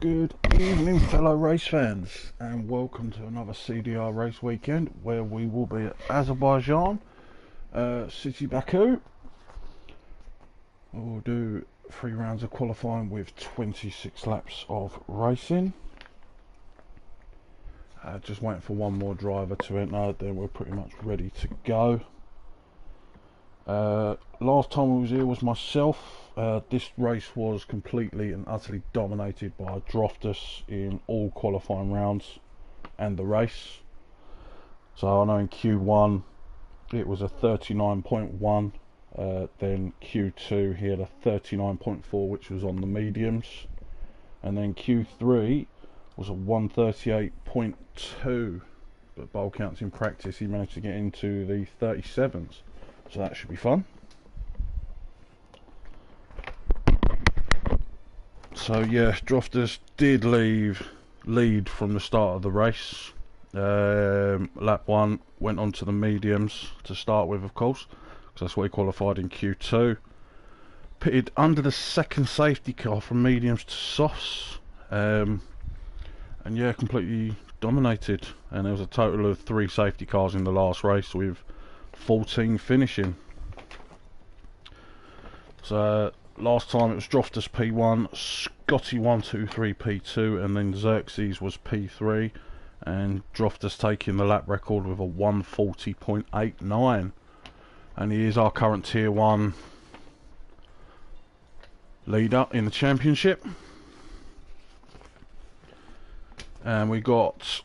Good evening, fellow race fans, and welcome to another CDR race weekend where we will be at Azerbaijan, City Baku. We'll do 3 rounds of qualifying with 26 laps of racing. Just waiting for one more driver to enter, then we're pretty much ready to go. Last time I was here was myself. This race was completely and utterly dominated by Droftus in all qualifying rounds and the race. So I know in Q1 it was a 39.1, then Q2 he had a 39.4 which was on the mediums, and then Q3 was a 138.2, but bowl counts in practice he managed to get into the 37s, so that should be fun. So yeah, Droftus did lead from the start of the race. Lap 1 went on to the mediums to start with, of course, because that's what he qualified in Q2. Pitted under the second safety car from mediums to softs, and yeah, completely dominated. And there was a total of 3 safety cars in the last race, with 14 finishing. So last time it was Droftus P1, Scotty 123 P2, and then Xerxes was P3, and Droftus taking the lap record with a 140.89, and he is our current tier 1 leader in the championship. And we got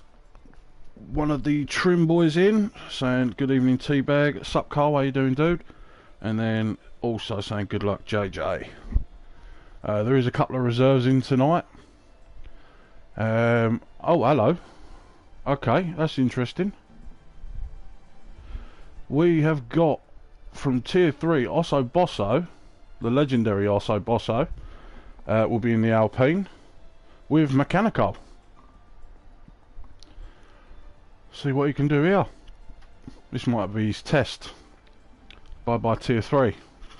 one of the trim boys in saying good evening Teabag, sup Carl, how you doing dude? And then also saying good luck JJ. There is a couple of reserves in tonight. Oh hello, okay, that's interesting. We have got from tier 3 Osso Bosso, the legendary Osso Bosso, will be in the Alpine with Mechanical. See what he can do here. This might be his test. Bye bye tier 3.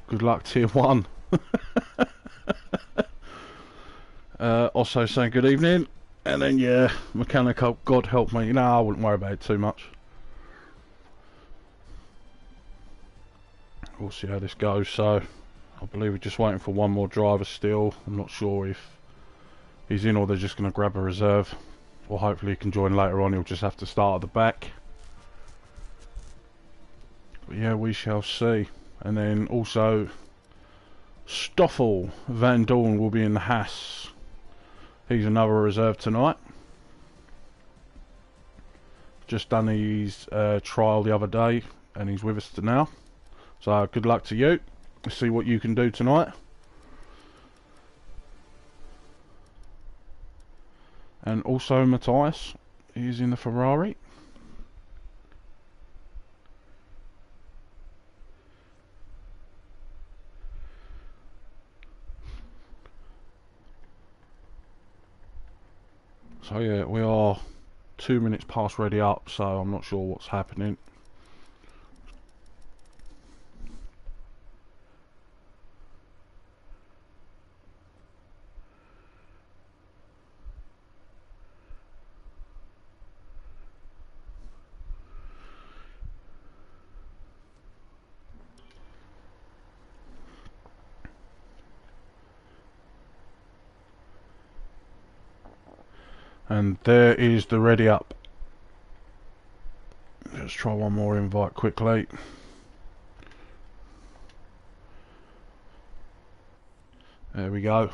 Good luck tier 1. Also saying good evening. And then yeah, Mechanical, God help me. No, I wouldn't worry about it too much. We'll see how this goes. So I believe we're just waiting for one more driver still. I'm not sure if he's in or they're just going to grab a reserve. Or hopefully he can join later on. He'll just have to start at the back. But yeah, we shall see. And then also Stoffel Van Dorn will be in the Haas. He's another reserve tonight. Just done his trial the other day and he's with us now. So good luck to you. Let's see what you can do tonight. And also Matthias is in the Ferrari. So yeah, we are 2 minutes past ready up, so I'm not sure what's happening. And there is the ready up. Let's try one more invite quickly. There we go.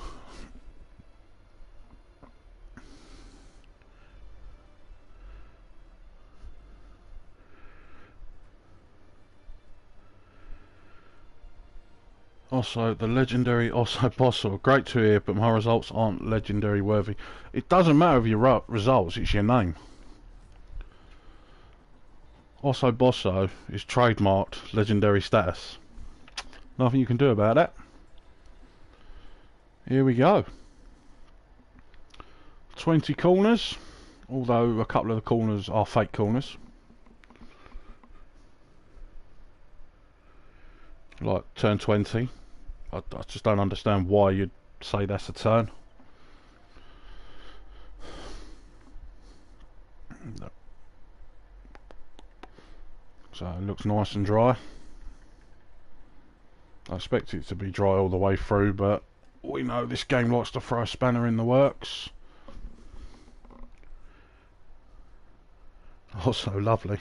Also, the legendary Osso Bosso. Great to hear, but my results aren't legendary worthy. It doesn't matter if your results, it's your name. Osso Bosso is trademarked legendary status. Nothing you can do about that. Here we go. 20 corners, although a couple of the corners are fake corners. Like turn 20. I just don't understand why you'd say that's a turn. So it looks nice and dry. I expect it to be dry all the way through, but we know this game likes to throw a spanner in the works. Oh, so lovely.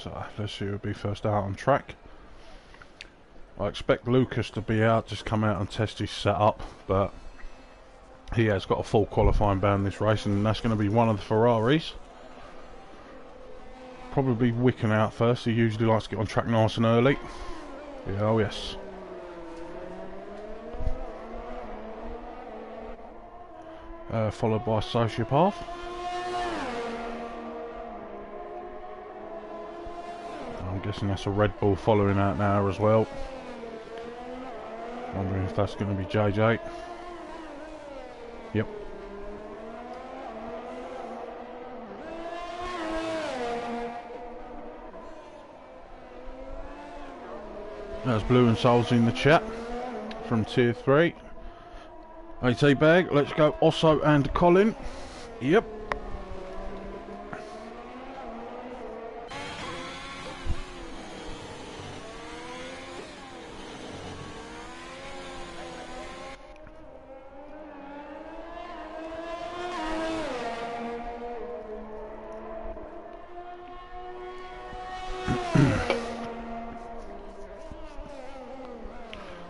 So let's see who'll be first out on track. I expect Lucas to be out, just come out and test his setup, but he has got a full qualifying ban this race, and that's going to be one of the Ferraris. Probably Wicken out first. He usually likes to get on track nice and early. Yeah, oh yes. Followed by Sociopath. I'm guessing that's a Red Bull following out now as well. Wondering if that's going to be JJ. Yep. There's Blue and Souls in the chat from Tier 3. AT Bag, let's go Osso and Colin. Yep.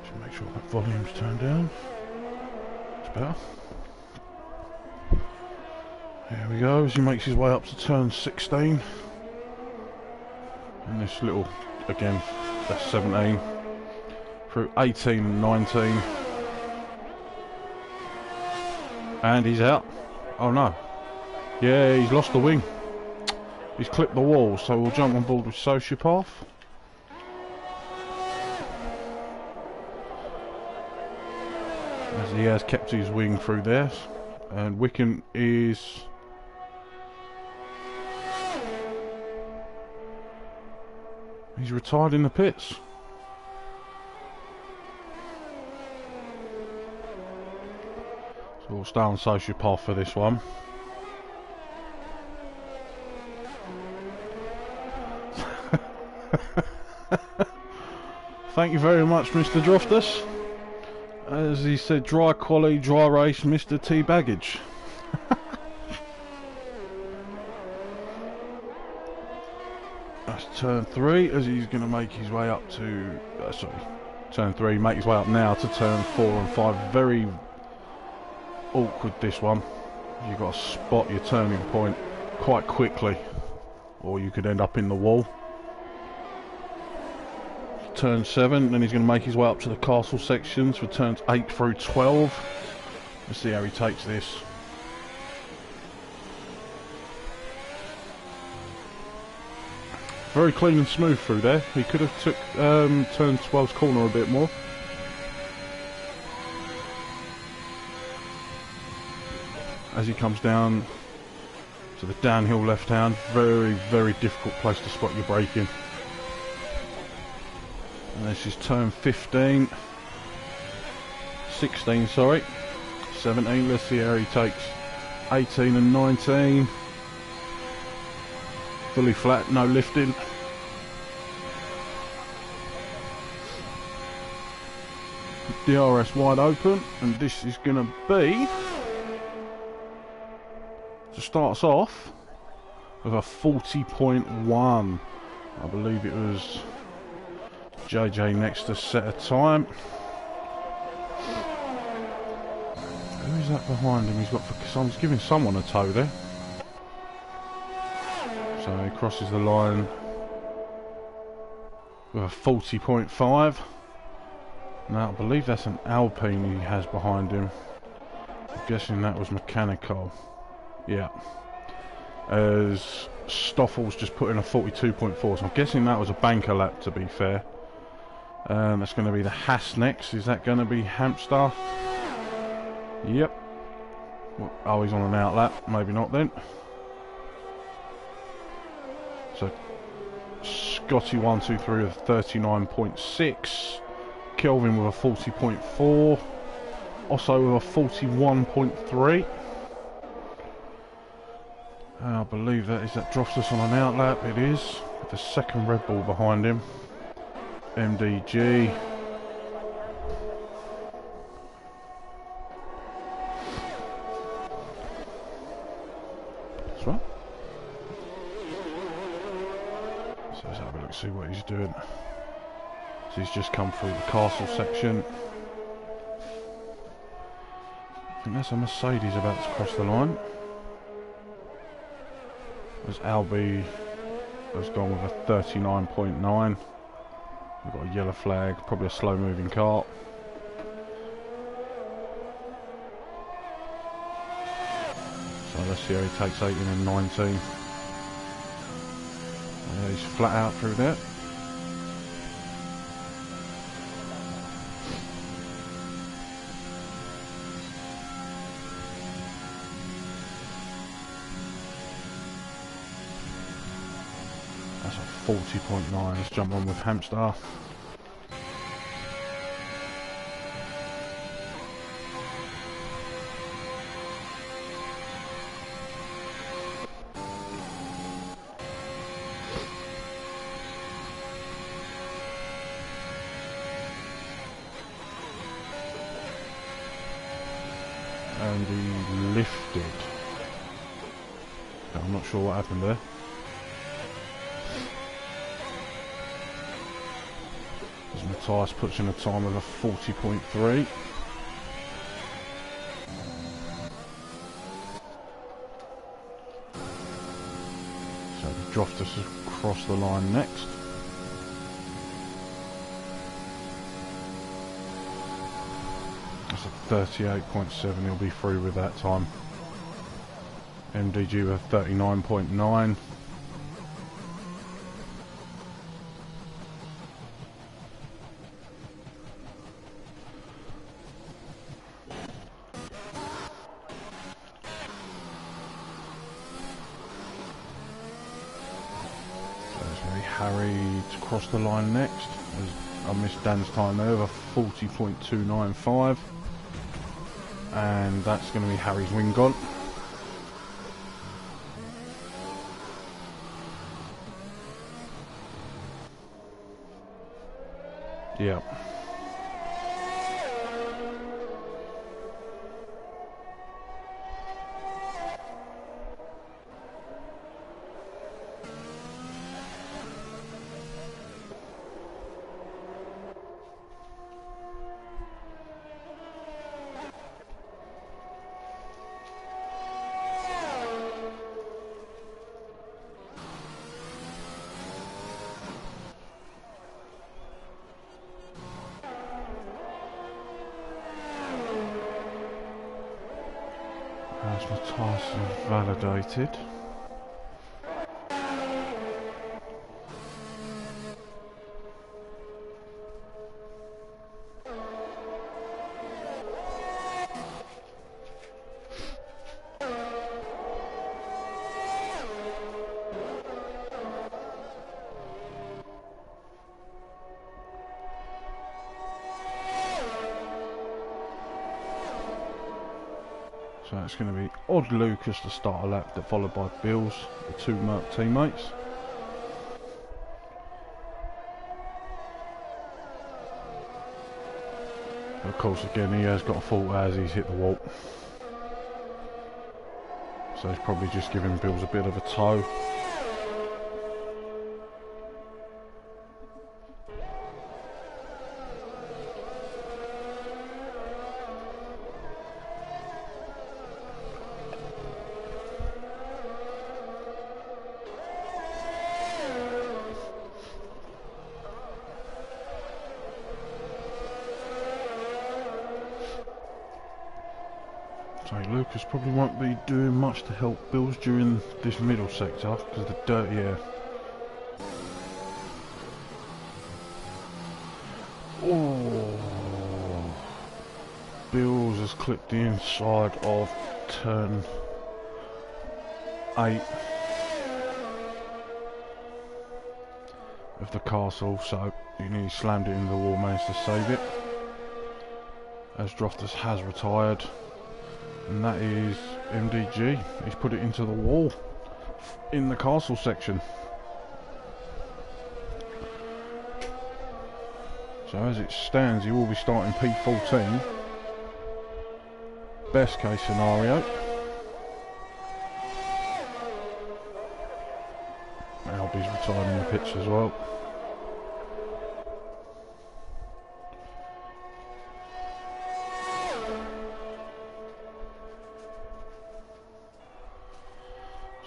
Should make sure that volume's turned down. It's better. There we go, as he makes his way up to turn 16. And this little, again, that's 17. Through 18 and 19. And he's out. Oh no. Yeah, he's lost the wing. He's clipped the wall, so we'll jump on board with Sociopath. As he has kept his wing through there. And Wicken is... he's retired in the pits. So we'll stay on Sociopath for this one. Thank you very much, Mr. Droftus. As he said, dry quality, dry race, Mr. T Baggage. That's turn 3, as he's going to make his way up to... sorry, turn 3, make his way up now to turn 4 and 5. Very awkward, this one. You've got to spot your turning point quite quickly, or you could end up in the wall. Turn 7, then he's going to make his way up to the castle sections for turns 8 through 12. Let's see how he takes this. Very clean and smooth through there. He could have took turn 12's corner a bit more. As he comes down to the downhill left hand, very, very difficult place to spot your braking. And this is turn 15, 16, sorry, 17, let's see how he takes 18 and 19, fully flat, no lifting. DRS wide open, and this is going to be, to start us off, with a 40.1, I believe it was JJ next to set a time. Who is that behind him? He's got, someone's giving someone a toe there. So he crosses the line. with a 40.5. Now I believe that's an Alpine he has behind him. I'm guessing that was mechanical. Yeah. As Stoffel's just put in a 42.4, so I'm guessing that was a banker lap, to be fair. That's going to be the Haas next. Is that going to be Hamster? Yep. Oh, he's on an out lap. Maybe not then. So Scotty 123 with 39.6. Kelvin with a 40.4. Osso with a 41.3. I believe that is that Droftus on an out lap. It is. With the second Red Bull behind him. MDG. That's right. So let's have a look, see what he's doing. So he's just come through the castle section. I think that's a Mercedes about to cross the line. As Albi has gone with a 39.9. We've got a yellow flag, probably a slow moving car. So let's see how he takes 18 and 19. Yeah, he's flat out through there. That's a 40.9. Let's jump on with Hamster. And he lifted. I'm not sure what happened there. As Matthias puts in a time of a 40.3. So the Droftus has crossed the line next. That's a 38.7, he'll be through with that time. MDG with 39.9. Harry to cross the line next. I missed Dan's time there with a 40.295, and that's going to be Harry's wing gone. Yeah. That's my Tyson validated. So it's going to be Odd Lucas to start a lap, followed by Bills, the two Merc teammates. Of course, again, he has got a fault as he's hit the wall. So he's probably just giving Bills a bit of a tow. So Lucas probably won't be doing much to help Bills during this middle sector because of the dirty air. Oh, Bills has clipped the inside of turn 8 of the castle, so he nearly slammed it into the wall, managed to save it. As Droftus has retired, and that is MDG. He's put it into the wall in the castle section. So as it stands, he will be starting P14. Best case scenario. Albie's retiring the pitch as well.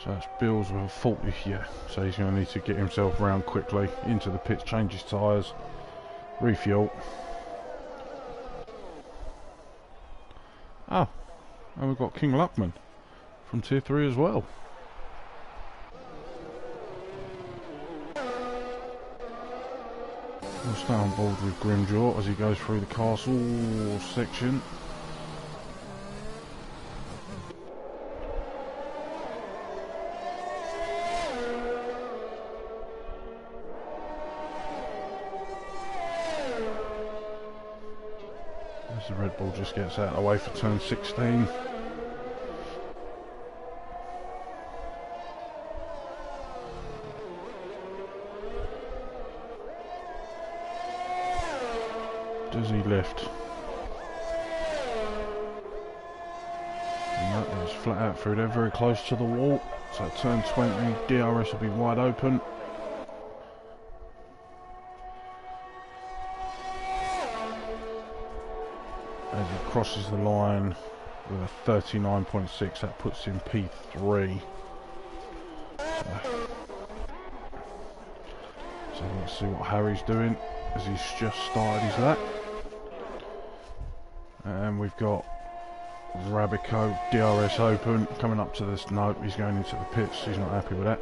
So that's Bills with a 40, yeah. So he's going to need to get himself round quickly into the pits, change his tyres, refuel. Oh, and we've got King Luckman from Tier 3 as well. We'll stay on board with Grimjaw as he goes through the castle section. As the Red Bull just gets out of the way for turn 16. Does he lift? And that is flat out through there, very close to the wall. So at turn 20, DRS will be wide open. As he crosses the line with a 39.6, that puts him P3. So let's see what Harry's doing as he's just started his lap. And we've got Rabico, DRS open, coming up to this note. He's going into the pits, he's not happy with that.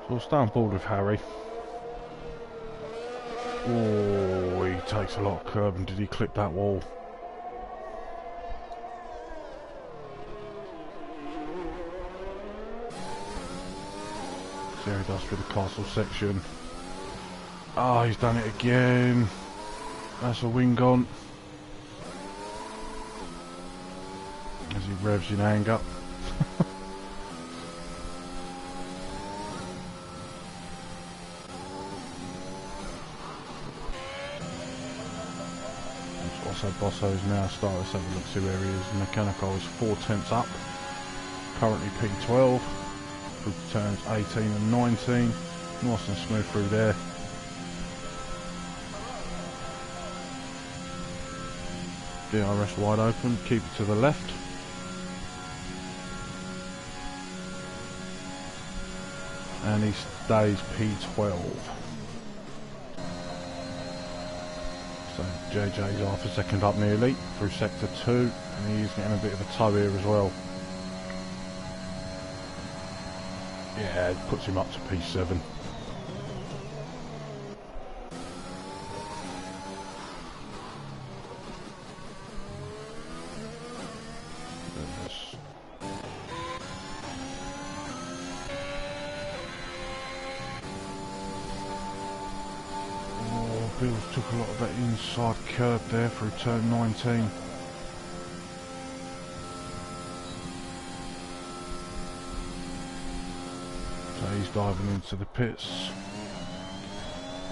So we'll stay on board with Harry. Oh, he takes a lot of curb, and did he clip that wall? There he does through the castle section. Ah, he's done it again. That's a wing gone. As he revs in anger. Also Bosso's now started. Let's have a look, see where he is. Mechanical is 4/10 up. Currently P12. Through turns 18 and 19. Nice and smooth through there. DRS wide open, keep it to the left. And he stays P12. So JJ's half a second up nearly through sector 2, and he's getting a bit of a tow here as well. Yeah, it puts him up to P7. Oh, Bills took a lot of that inside curb there through turn 19. He's diving into the pits.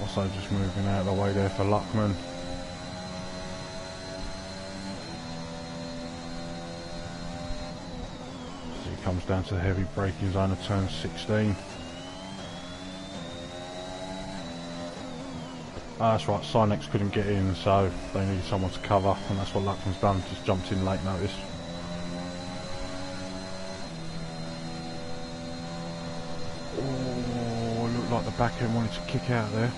Also just moving out of the way there for Luckman. So he comes down to the heavy braking zone of turn 16. That's right, Sinex couldn't get in, so they needed someone to cover, and that's what Luckman's done, just jumped in late notice. like the back end wanted to kick out there.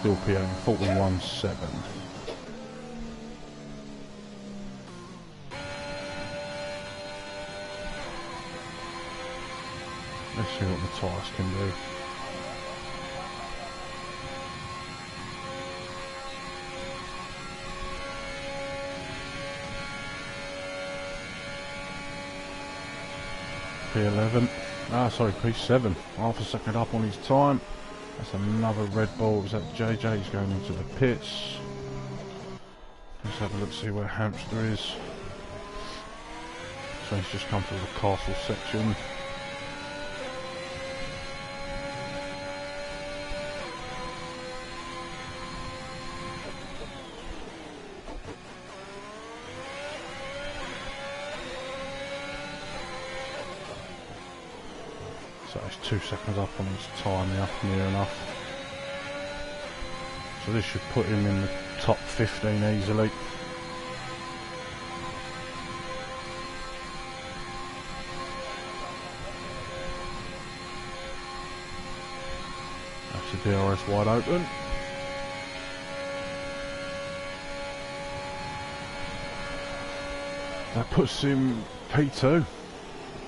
Still P8 41.7. Let's see what the tyres can do. P11. Sorry, P7. Half a second up on his time. That's another Red Bull. Was that JJ? He's going into the pits. Let's have a look, see where Hamster is. So he's just come through the castle section. So he's 2 seconds up on his time now, near enough. So this should put him in the top 15 easily. That's the DRS wide open. That puts him P2.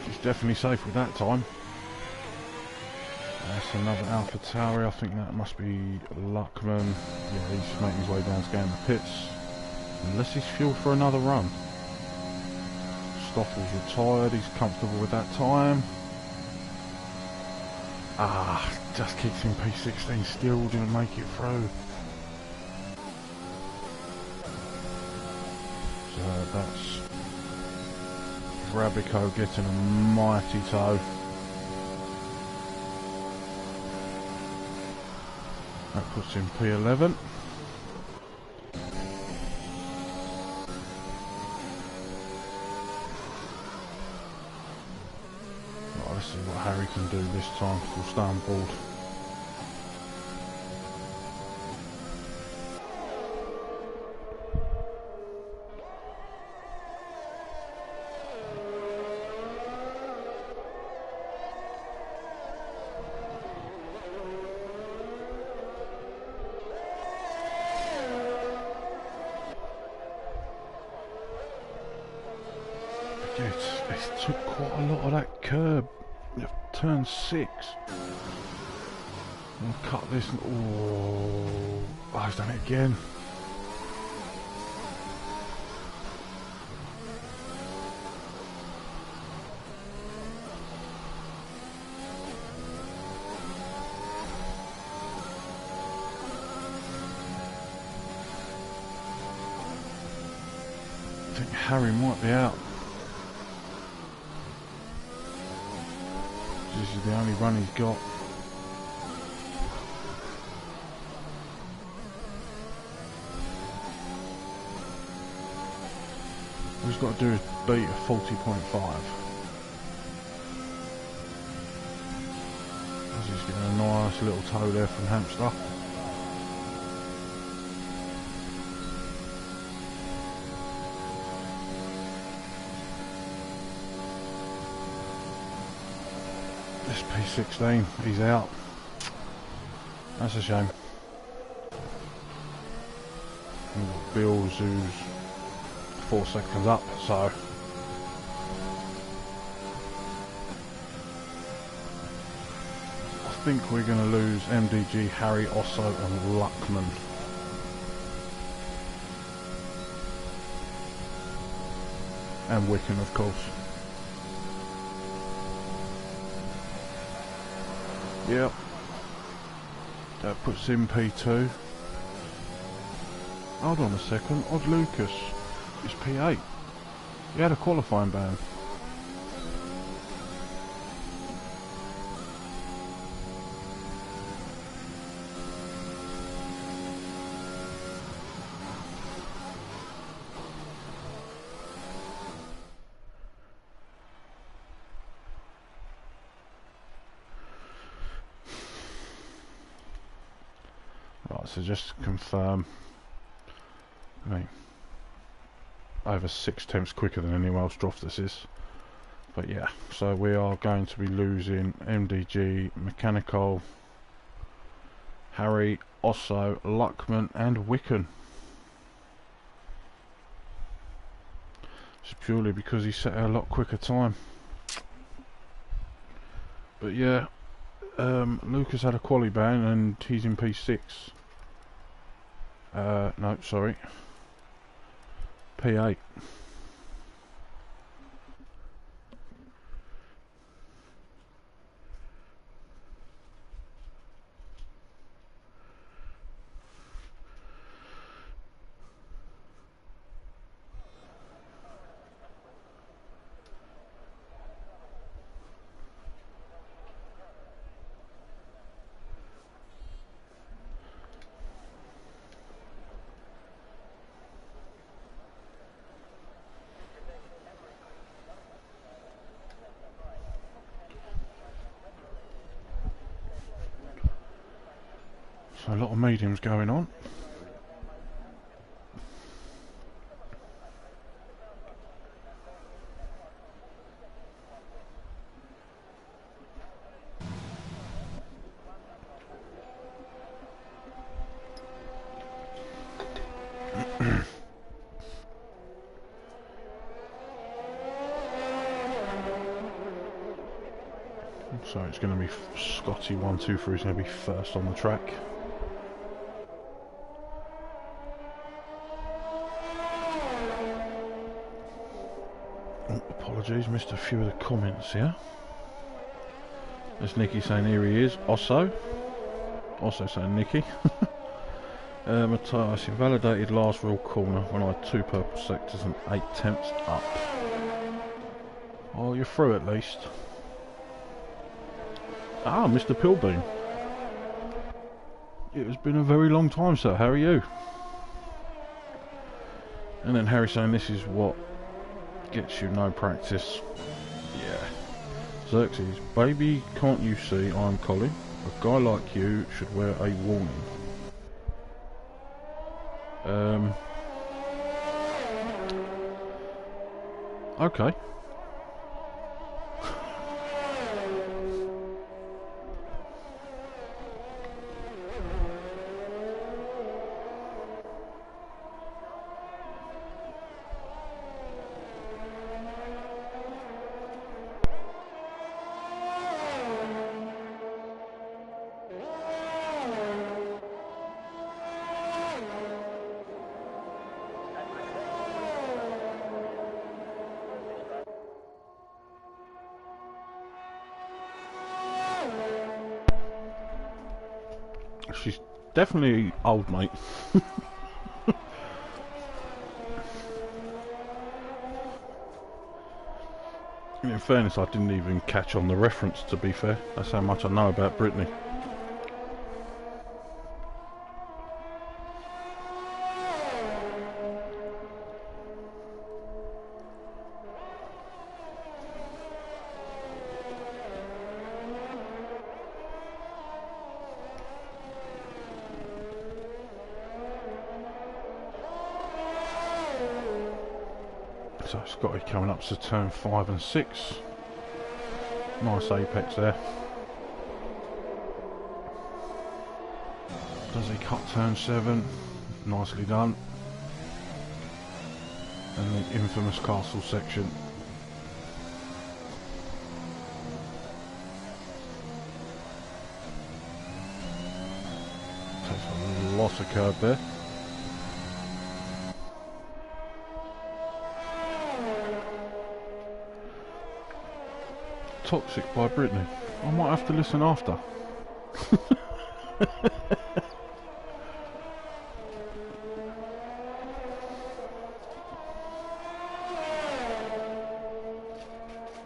He's definitely safe with that time. That's another Alpha Tauri. I think that must be Luckman. Yeah, he's making his way down to go in the pits. Unless he's fueled for another run. Stoffel's retired, he's comfortable with that time. Just kicks in P16, still didn't make it through. So that's Rabico getting a mighty tow. That puts him P11. Right, let's see what Harry can do this time. We'll stay on board. It took quite a lot of that curb. Turn 6. I'll cut this. Oh, I've done it again. I think Harry might be out. This is the only run he's got. All he's got to do is beat a 40.5. He's getting a nice little tow there from Hamster. This P16, he's out. That's a shame. We've got Bills who's 4 seconds up, so I think we're going to lose MDG, Harry, Osso and Luckman. And Wicken, of course. Yep, that puts him P2. Hold on a second, Odd Lucas is P8. He had a qualifying ban. Right, so just to confirm, I mean, over 6/10 quicker than anyone else dropped this is. But yeah, so we are going to be losing MDG, Mechanical, Harry, Osso, Luckman and Wicken. Just purely because he set a lot quicker time. But yeah, Lucas had a quali ban and he's in P6. No, sorry. P8. So a lot of mediums going on. So it's going to be Scotty 1, 2, 3 is going to be first on the track. Oh, apologies, missed a few of the comments here. There's Nicky saying here he is. Osso. Also saying Nicky. Matthias invalidated last real corner when I had 2 purple sectors and 8/10 up. Oh, you're through at least. Ah, Mr. Pilbeam. It has been a very long time, sir. How are you? And then Harry saying this is what gets you no practice. Yeah. Xerxes, baby, can't you see I'm Colin? A guy like you should wear a warning. Okay. She's definitely old, mate. In fairness, I didn't even catch on the reference, to be fair. That's how much I know about Brittany. So Scotty coming up to turn 5 and 6. Nice apex there. Does he cut turn 7? Nicely done. And the infamous castle section. Takes a lot of curb there. Toxic by Brittany. I might have to listen after.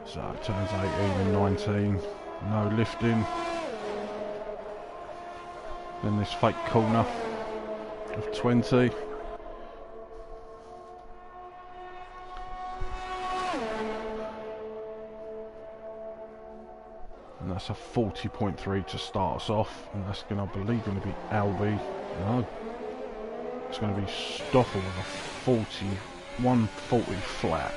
So turns 18 and 19. No lifting. Then this fake corner of 20. And that's a 40.3 to start us off, and that's going to be Albi. No, it's going to be Stoffel with a 140 flat.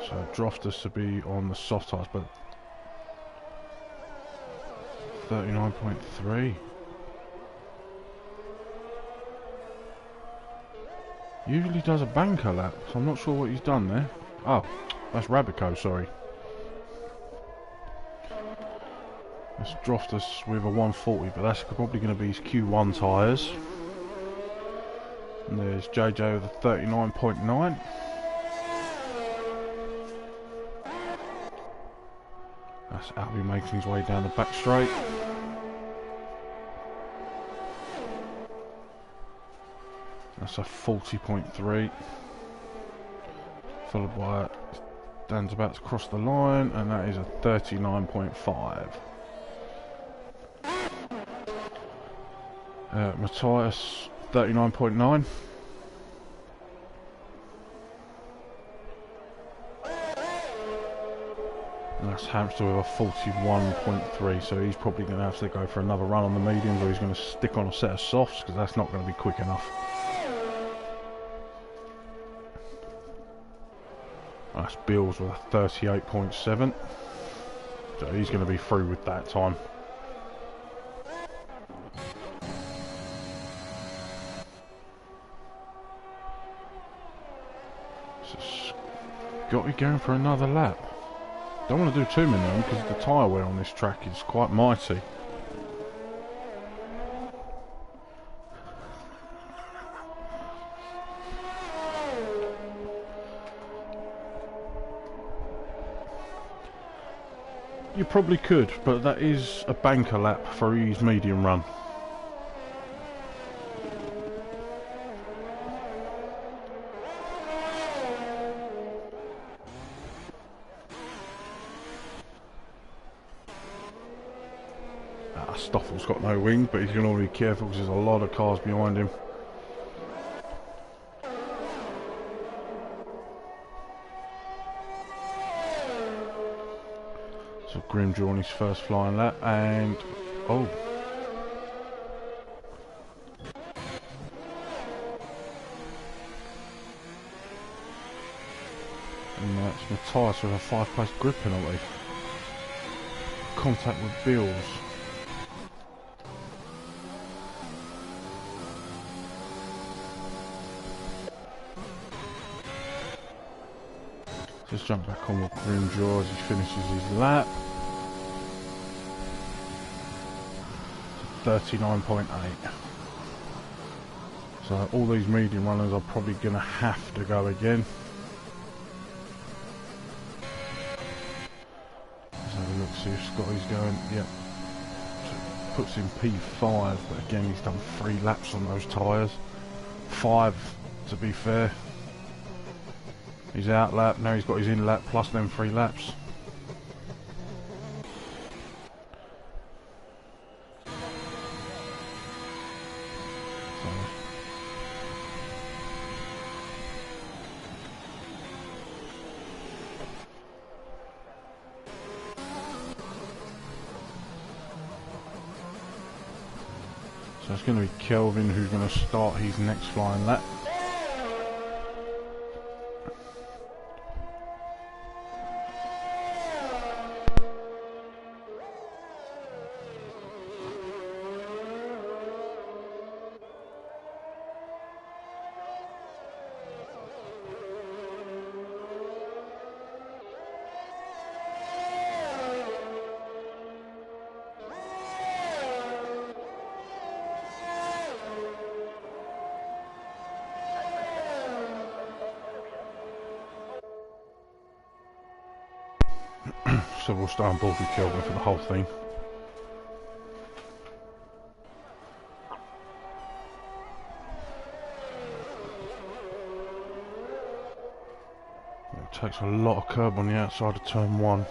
So Droftus to be on the soft tires, but 39.3. Usually does a banker lap, so I'm not sure what he's done there. Oh, that's Rabico, sorry. That's Droftus with a 140, but that's probably going to be his Q1 tyres. And there's JJ with a 39.9. That's Albie making his way down the back straight. That's a 40.3. Followed by Dan's about to cross the line, and that is a 39.5. Matthias 39.9. And that's Hamster with a 41.3, so he's probably going to have to go for another run on the mediums, or he's going to stick on a set of softs, because that's not going to be quick enough. That's Bills with a 38.7, so he's going to be through with that time. So Scotty going for another lap. Don't want to do too many of them because the tyre wear on this track is quite mighty. You probably could, but that is a banker lap for his medium run. Stoffel's got no wing, but he's going to be careful because there's a lot of cars behind him. So Grim drawing his first flying lap, and oh, and that's Matthias with a 5-place grid penalty. Contact with Bills. Just jump back on with Grim Jaw as he finishes his lap. 39.8. So all these medium runners are probably going to have to go again. Let's have a look, see if Scotty's going. Yep. So puts in P5, but again he's done 3 laps on those tyres. 5 to be fair. He's out lap, now he's got his in lap plus them 3 laps. So it's going to be Kelvin who's going to start his next flying lap. So we'll start on board with Kelvin for the whole thing. It takes a lot of curb on the outside of turn 1.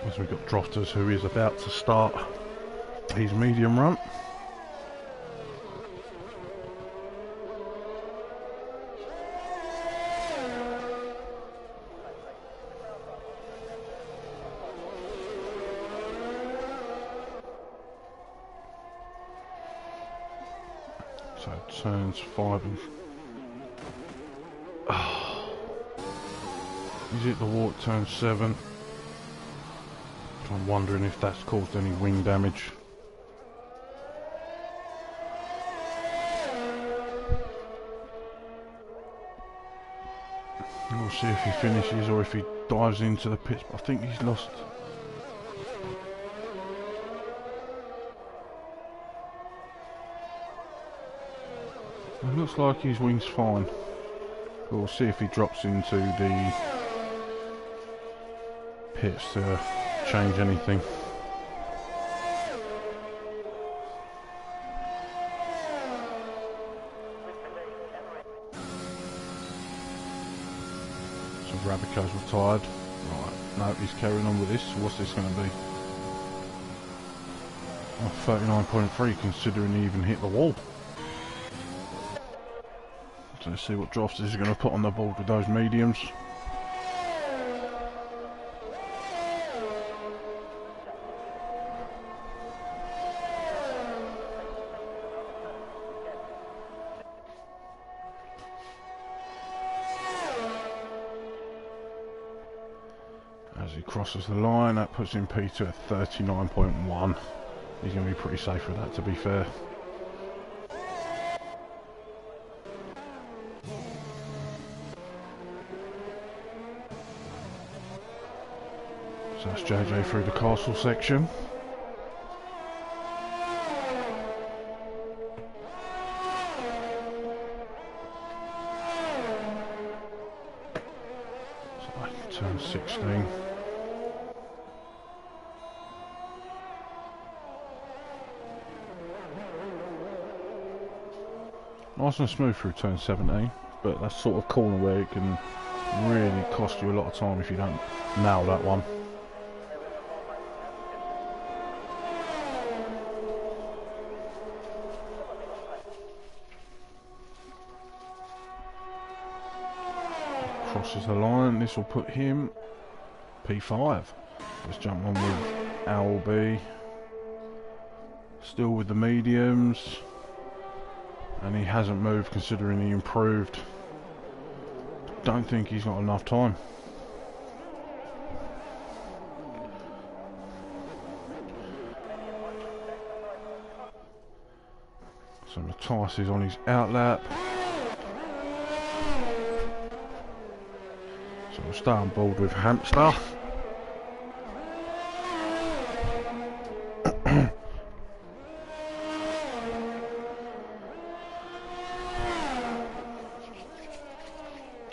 As we've got Drofters who is about to start. He's medium run. So turns 5 and... Oh. Is it the walk turn 7? I'm wondering if that's caused any wing damage. We'll see if he finishes or if he dives into the pits. I think he's lost. It looks like his wing's fine. We'll see if he drops into the pits to change anything. So Rabico's retired. Right, no, he's carrying on with this. So what's this going to be? Oh, 39.3 considering he even hit the wall. So let's see what drafts is going to put on the board with those mediums. As he crosses the line, that puts him P2 at 39.1. He's going to be pretty safe with that, to be fair. So that's JJ through the castle section. So turn 16. Nice and smooth through turn 17, but that's sort of corner where it can really cost you a lot of time if you don't nail that one. Crosses the line, this will put him P5. Let's jump on with Albie. Still with the mediums. And he hasn't moved considering he improved. Don't think he's got enough time. So Matthias is on his outlap. So we'll stay on board with Hamster.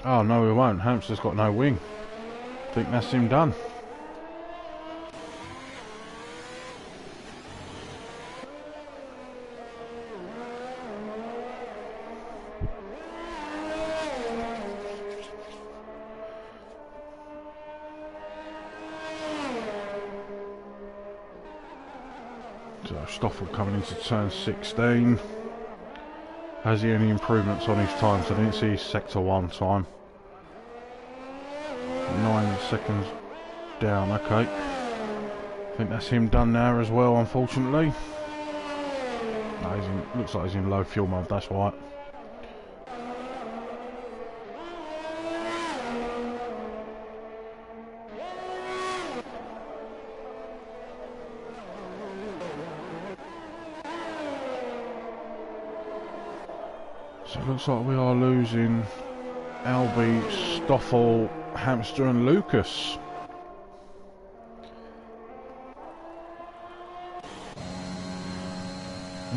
Oh no, we won't. Hamster's got no wing. I think that's him done. So Stoffel coming into turn 16. Has he any improvements on his times? I didn't see his sector 1 time. 9 seconds down, okay. I think that's him done now as well, unfortunately. No, he's in, looks like he's in low fuel mode, that's right. So it looks like we are losing Albie, Stoffel, Hamster and Lucas.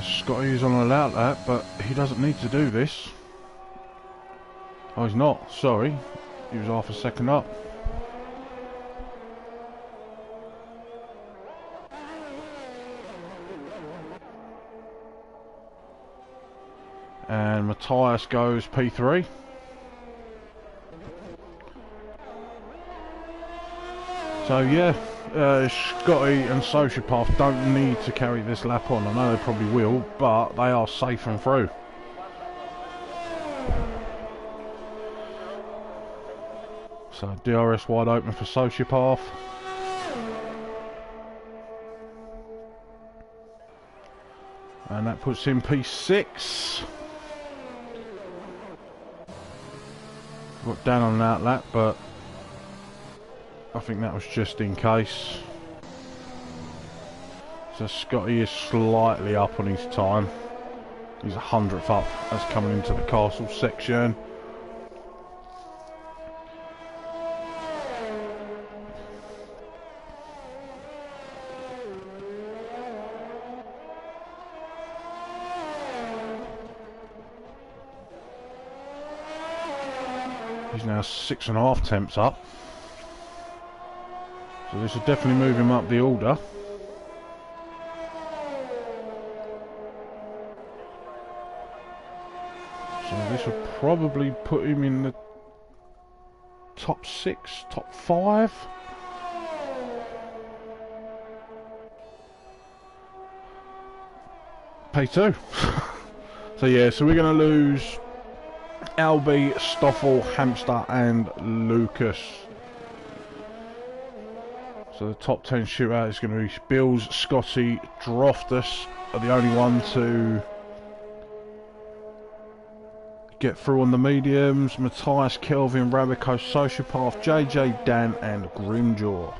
Scotty is on a loud lap, but he doesn't need to do this. Oh, he's not, sorry. He was half a second up. And Matthias goes P3. So yeah, Scotty and Sociopath don't need to carry this lap on. I know they probably will, but they are safe and through. So DRS wide open for Sociopath. And that puts him P6. Got down on that lap, but I think that was just in case. So Scotty is slightly up on his time. He's 100th up as coming into the castle section. He's now 6.5 temps up. So this will definitely move him up the order. So this will probably put him in the top 6, top 5. P2. So yeah, so we're going to lose Albie, Stoffel, Hamster and Lucas. So the top 10 shootout is going to be Bills, Scotty, Droftus are the only one to get through on the mediums. Matthias, Kelvin, Rabico, Sociopath, JJ, Dan and Grimjaw.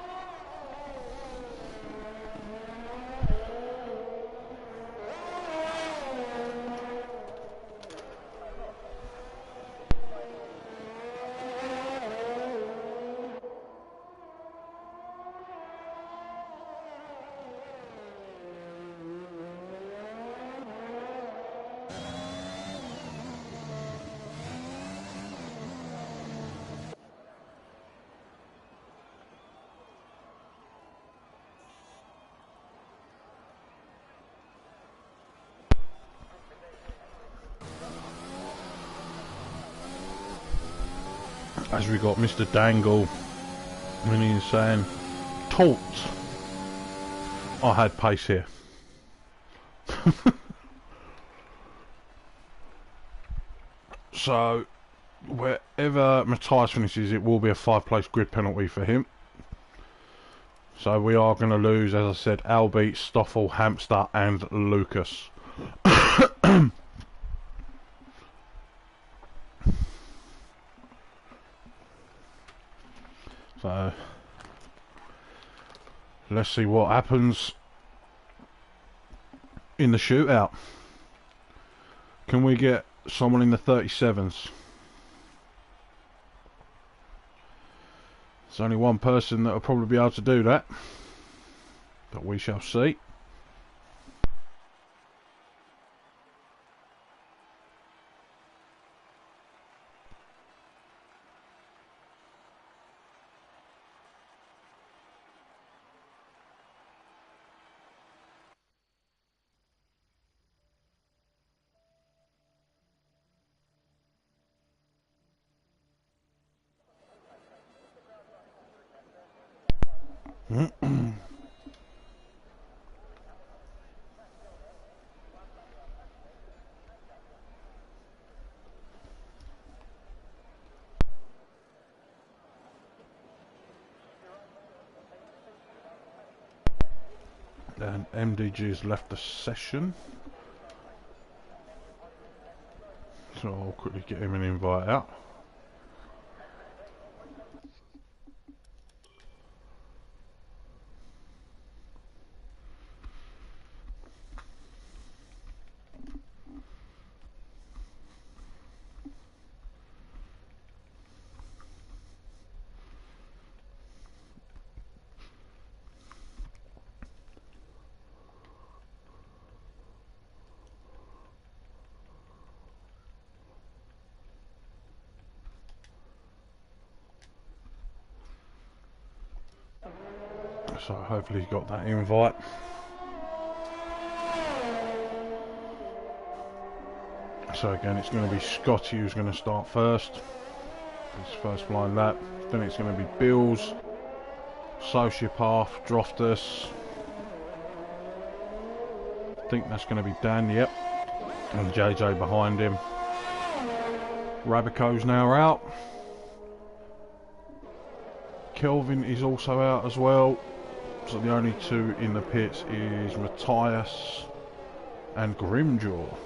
As we got Mr. Dangle when he's saying, "Taught, I had pace here." So wherever Matthias finishes, it will be a 5-place grid penalty for him. So we are going to lose, as I said, Albie, Stoffel, Hamster and Lucas. So let's see what happens in the shootout. Can we get someone in the 37s? There's only one person that will probably be able to do that, but we shall see. And MDG has left the session, so I'll quickly get him an invite out. So hopefully he's got that invite. So again, it's going to be Scotty who's going to start first. His first blind lap. Then it's going to be Bills, Sociopath, Droftus. I think that's going to be Dan, yep. And JJ behind him. Rabico's now out. Kelvin is also out as well. So the only two in the pits is Matthias and Grimjaw.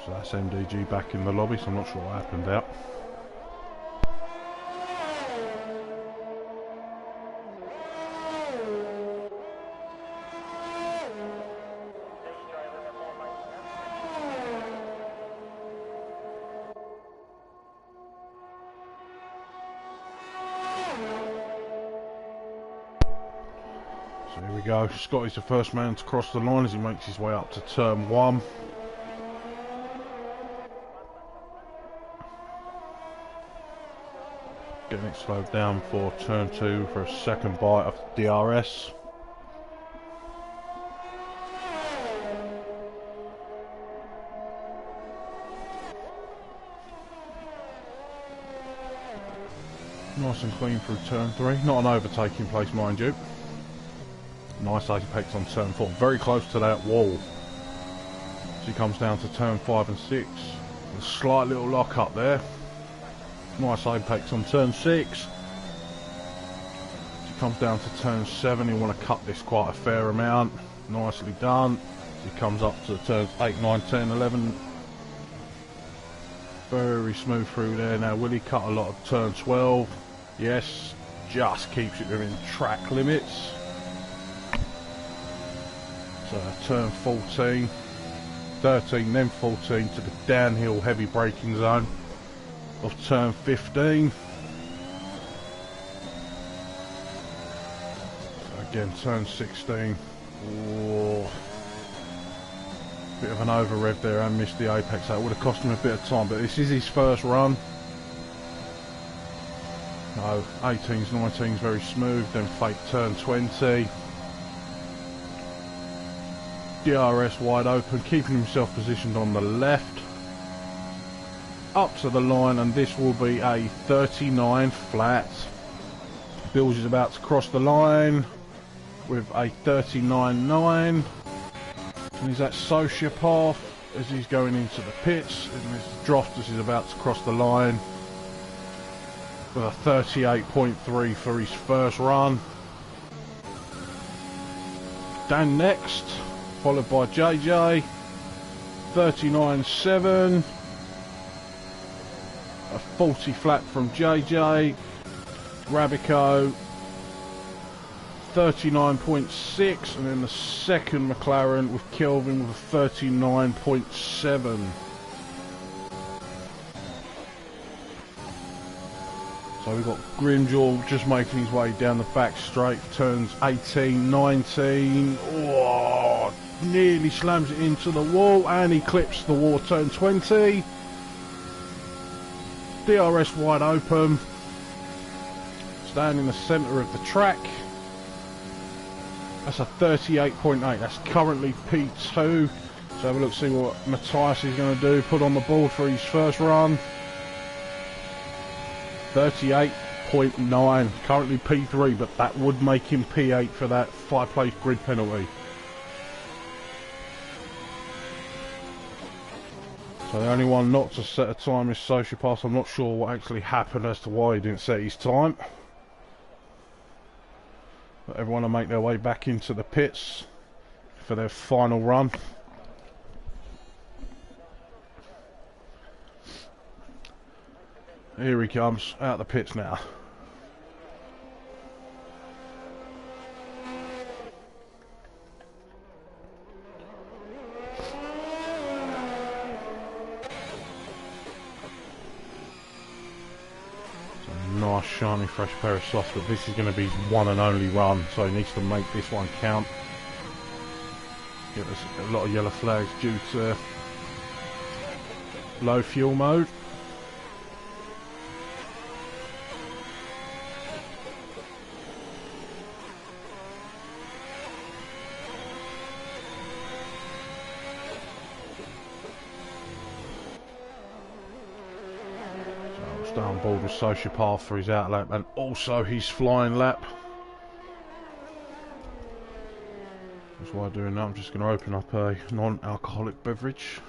So that's MDG back in the lobby, so I'm not sure what happened out. So here we go, Scotty's the first man to cross the line as he makes his way up to turn 1. Getting it slowed down for turn 2 for a second bite of DRS. Nice and clean through turn 3. Not an overtaking place, mind you. Nice apex on turn 4. Very close to that wall. As he comes down to turn 5 and 6. A slight little lock up there. Nice apex on turn 6. As he comes down to turn 7, he'll want to cut this quite a fair amount. Nicely done. As he comes up to turns 8, 9, 10, 11. Very smooth through there. Now will he cut a lot of turn 12? Yes. Just keeps it within track limits. So turn 14, 13, then 14 to the downhill heavy braking zone of turn 15. So again, turn 16. Oh, bit of an over rev there and missed the apex. That would have cost him a bit of time, but this is his first run. No, 18s, 19s very smooth, then fake turn 20. DRS wide open, keeping himself positioned on the left. Up to the line, and this will be a 39 flat. Bills is about to cross the line with a 39.9. And he's at Sociopath as he's going into the pits. And this Droftus is about to cross the line with a 38.3 for his first run. Dan next, followed by JJ, 39.7, a 40 flat from JJ, Rabico, 39.6, and then the second McLaren with Kelvin with a 39.7. So we've got Grimjaw just making his way down the back straight, turns 18, 19, oh, nearly slams it into the wall, and he clips the wall, turn 20. DRS wide open, stand in the centre of the track. That's a 38.8, that's currently P2. So have a look, see what Matthias is going to do, put on the board for his first run. 38.9, currently P3, but that would make him P8 for that 5-place grid penalty. So the only one not to set a time is Sociopath. I'm not sure what actually happened as to why he didn't set his time. But everyone will make their way back into the pits for their final run. Here he comes, out the pits now. Nice shiny fresh pair of softs, but this is going to be his one and only run, so he needs to make this one count. Yeah, there's a lot of yellow flags due to low fuel mode. Stay on board with Sociopath for his out lap and also his flying lap. That's why I'm doing that. I'm just going to open up a non-alcoholic beverage.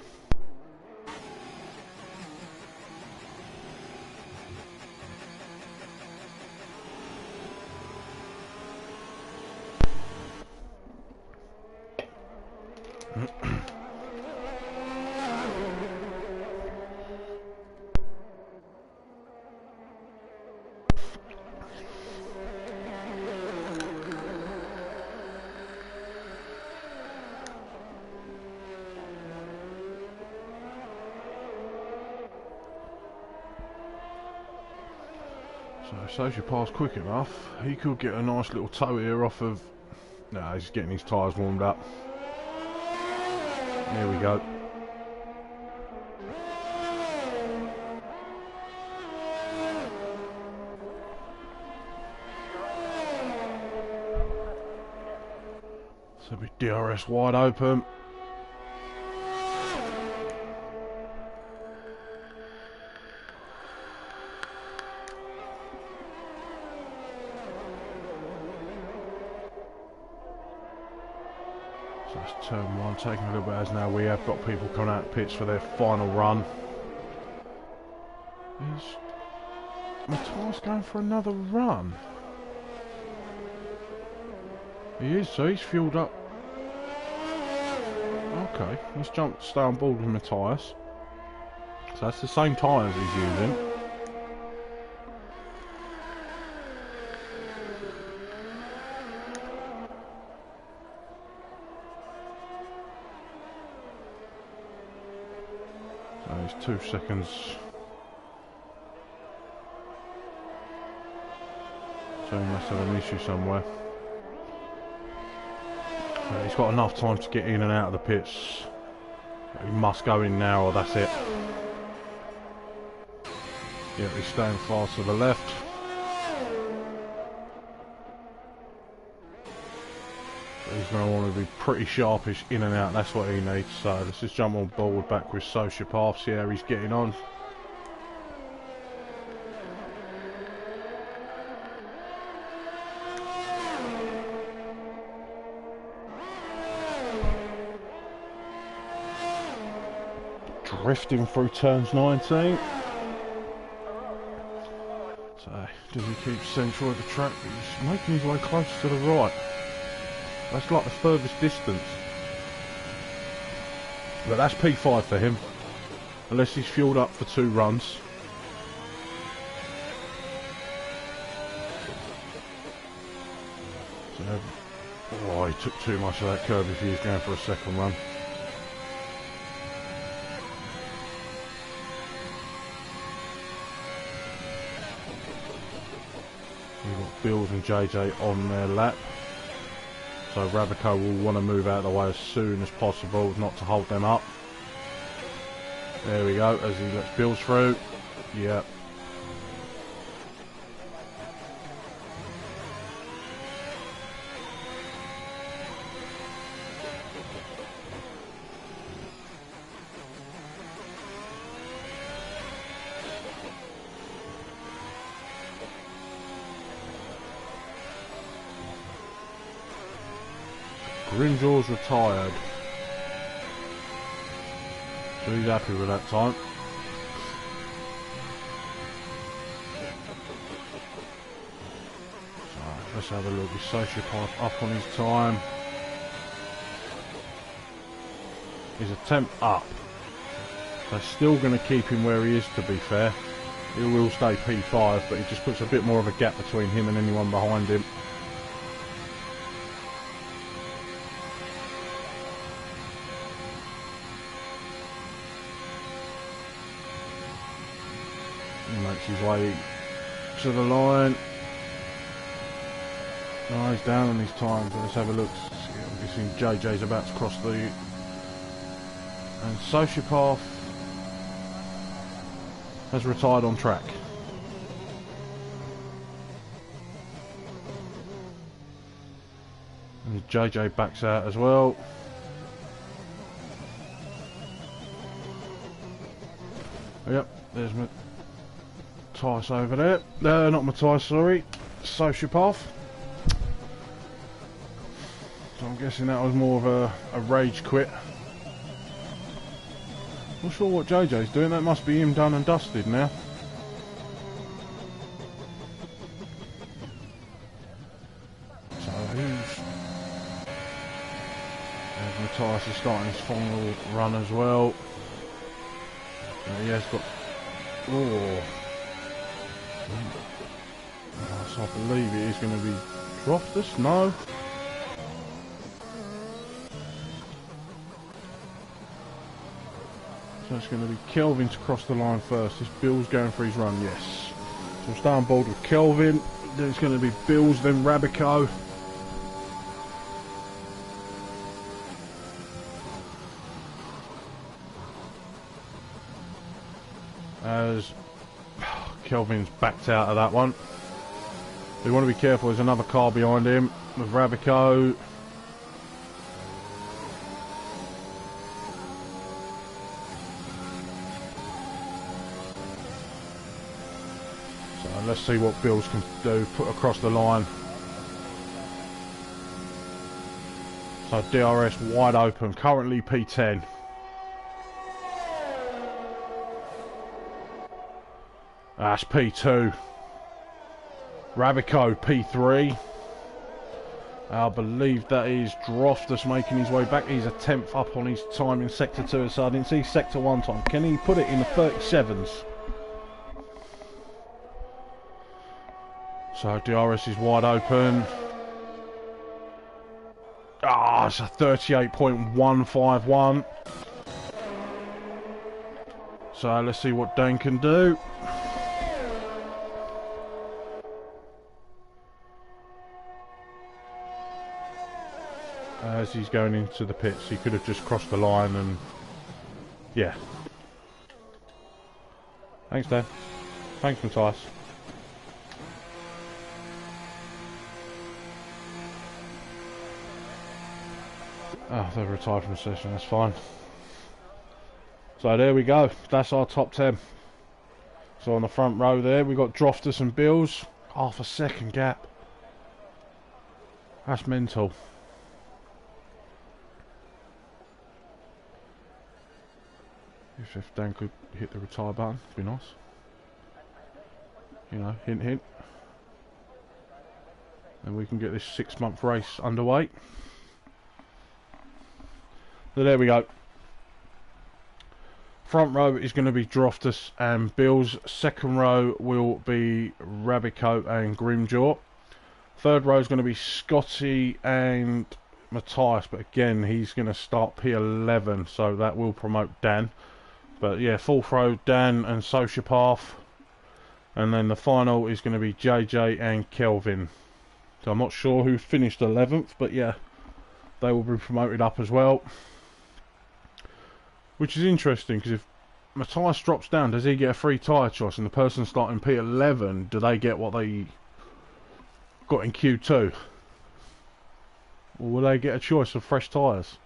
So Sociopath's quick enough, he could get a nice little tow here off of... Nah, he's getting his tyres warmed up. There we go. So be DRS wide open. So that's turn one, taking a little bit as now we have got people coming out of pits for their final run. Is Matthias going for another run? He is, so he's fueled up. Okay, let's stay on board with Matthias. So that's the same tyres he's using. So he's 2 seconds. So he must have an issue somewhere. He's got enough time to get in and out of the pits. He must go in now or that's it. Yeah, he's staying far to the left. He's going to want to be pretty sharpish in and out, that's what he needs. So let's just jump on board back with Sociopath, see how he's getting on. Drifting through turns 19. So, does he keep central at the track? He's making his way closer to the right. That's like the furthest distance. But that's P5 for him. Unless he's fueled up for 2 runs. So, oh, he took too much of that curb if he was going for a second run. We've got Bills and JJ on their lap. So Rabico will want to move out of the way as soon as possible, not to hold them up. There we go, as he lets Bills through. Yep. Grimjaw's retired, so he's happy with that time. So let's have a look. His Sociopath up on his time. His attempt up. They're still going to keep him where he is, to be fair. He will stay P5, but he just puts a bit more of a gap between him and anyone behind him. He makes his way to the line. Oh, he's down on his time, but let's have a look. His guessing JJ's about to cross the... And Sociopath has retired on track. And JJ backs out as well. Yep, there's Matthias over there. No, not Matthias, sorry. Sociopath. So I'm guessing that was more of a rage quit. Not sure what JJ's doing. That must be him done and dusted now. So who's... There's Matthias is starting his final run as well. He has got... Oh. So I believe it is going to be Droftus? No. So it's going to be Kelvin to cross the line first. This Bill's going for his run, yes. So we'll stay on board with Kelvin. Then it's going to be Bill's, then Rabico. As Kelvin's backed out of that one. We want to be careful, there's another car behind him with Rabico. So let's see what Bills can do, put across the line. So DRS wide open, currently P10. That's P2. Rabico P3. I believe that is Droftus making his way back. He's a 10th up on his time in Sector 2, so I didn't see Sector 1 time. Can he put it in the 37s? So DRS is wide open. Ah, it's a 38.151. So let's see what Dan can do. As he's going into the pits, he could have just crossed the line and... Yeah. Thanks, Dan. Thanks, Matthias. Oh, they've retired from the session, that's fine. So there we go, that's our top 10. So on the front row there, we've got Droftus and Bills. Half a second gap. That's mental. If Dan could hit the retire button, it'd be nice. You know, hint hint. And we can get this 6-month race underway. So there we go. Front row is going to be Droftus and Bills. Second row will be Rabico and Grimjaw. Third row is going to be Scotty and Matthias, but again he's going to start P11, so that will promote Dan. But yeah, fourth row Dan and Sociopath, and then the final is going to be JJ and Kelvin. So I'm not sure who finished 11th, but yeah, they will be promoted up as well. Which is interesting, because if Matthias drops down, does he get a free tyre choice? And the person starting P11, do they get what they got in Q2? Or will they get a choice of fresh tyres?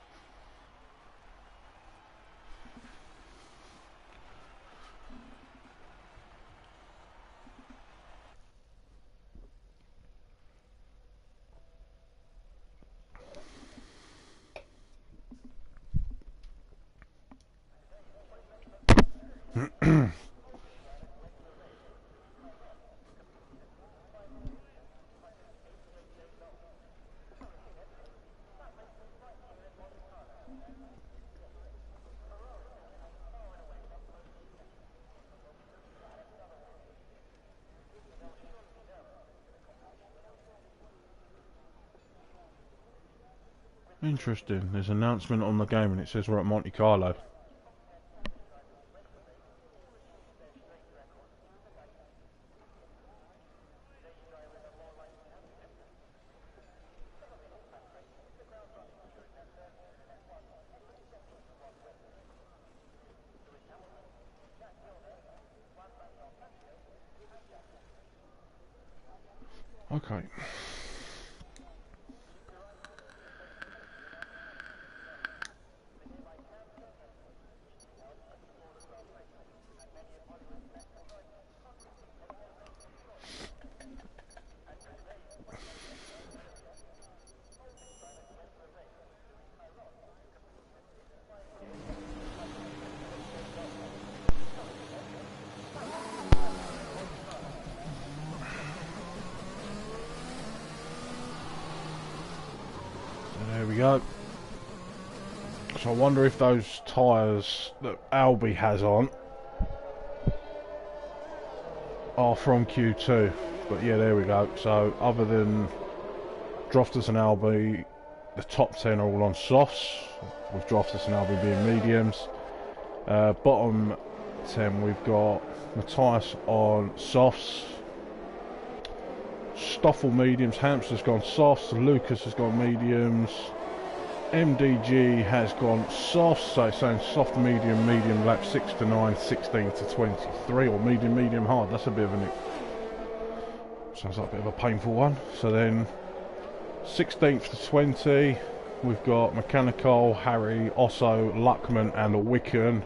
Interesting, there's an announcement on the game and it says we're at Monte Carlo. Okay. There we go. So I wonder if those tyres that Albi has on are from Q2. But yeah, there we go. So other than Droftus and Albi, the top 10 are all on softs, with Droftus and Albi being mediums. Bottom 10 we've got Matthias on softs, Stoffel mediums, Hamster's gone softs, Lucas has gone mediums, MDG has gone softs, so it's saying soft medium, medium lap 6 to 9, 16 to 23, or medium, medium hard. That's a bit of an... sounds like a bit of a painful one. So then 16th to 20 we've got Mechanical, Harry, Osso, Luckman and Wicken,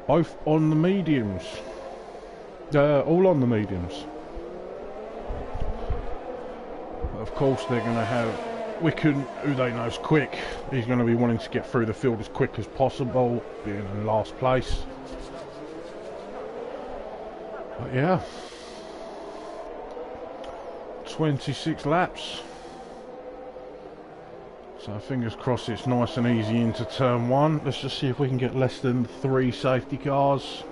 both on the mediums. All on the mediums. Of course they're going to have Wicken, who they know is quick. He's going to be wanting to get through the field as quick as possible, being in last place. But yeah, 26 laps. So fingers crossed it's nice and easy into turn 1. Let's just see if we can get less than 3 safety cars.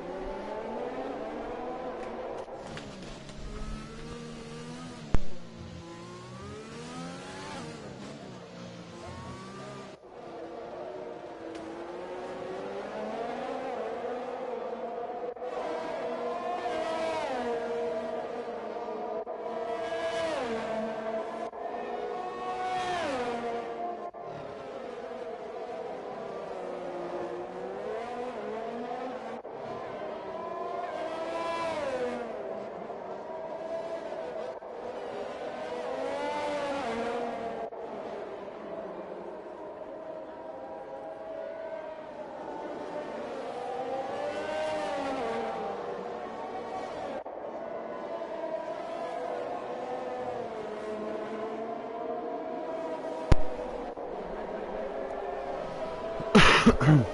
So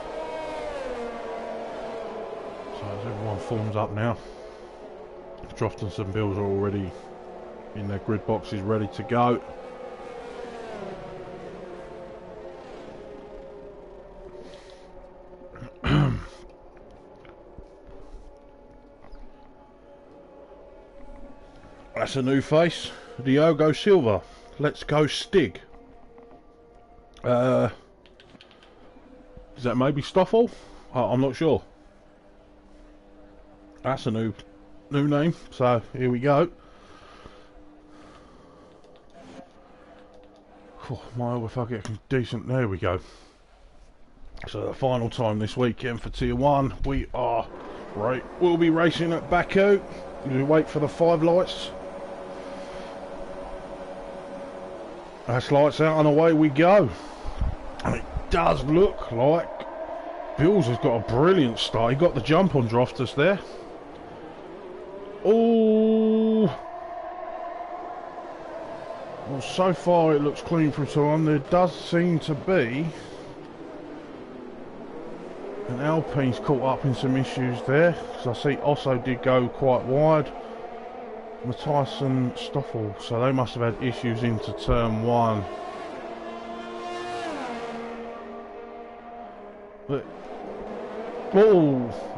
as everyone forms up now, Drofton and Bills are already in their grid boxes ready to go. That's a new face, Diogo Silva. Let's go Stig. Is that maybe Stoffel? I'm not sure. That's a new name, so here we go. Oh, my, if I get decent, there we go. So the final time this weekend for Tier 1, we'll be racing at Baku. We wait for the 5 lights. That's lights out and away we go. And it does look like Bills has got a brilliant start. He got the jump on Droftus there. Oh, well, so far it looks clean from someone. There does seem to be an Alpine's caught up in some issues there, because I see Osso did go quite wide. Matthias and Stoffel, so they must have had issues into turn 1. But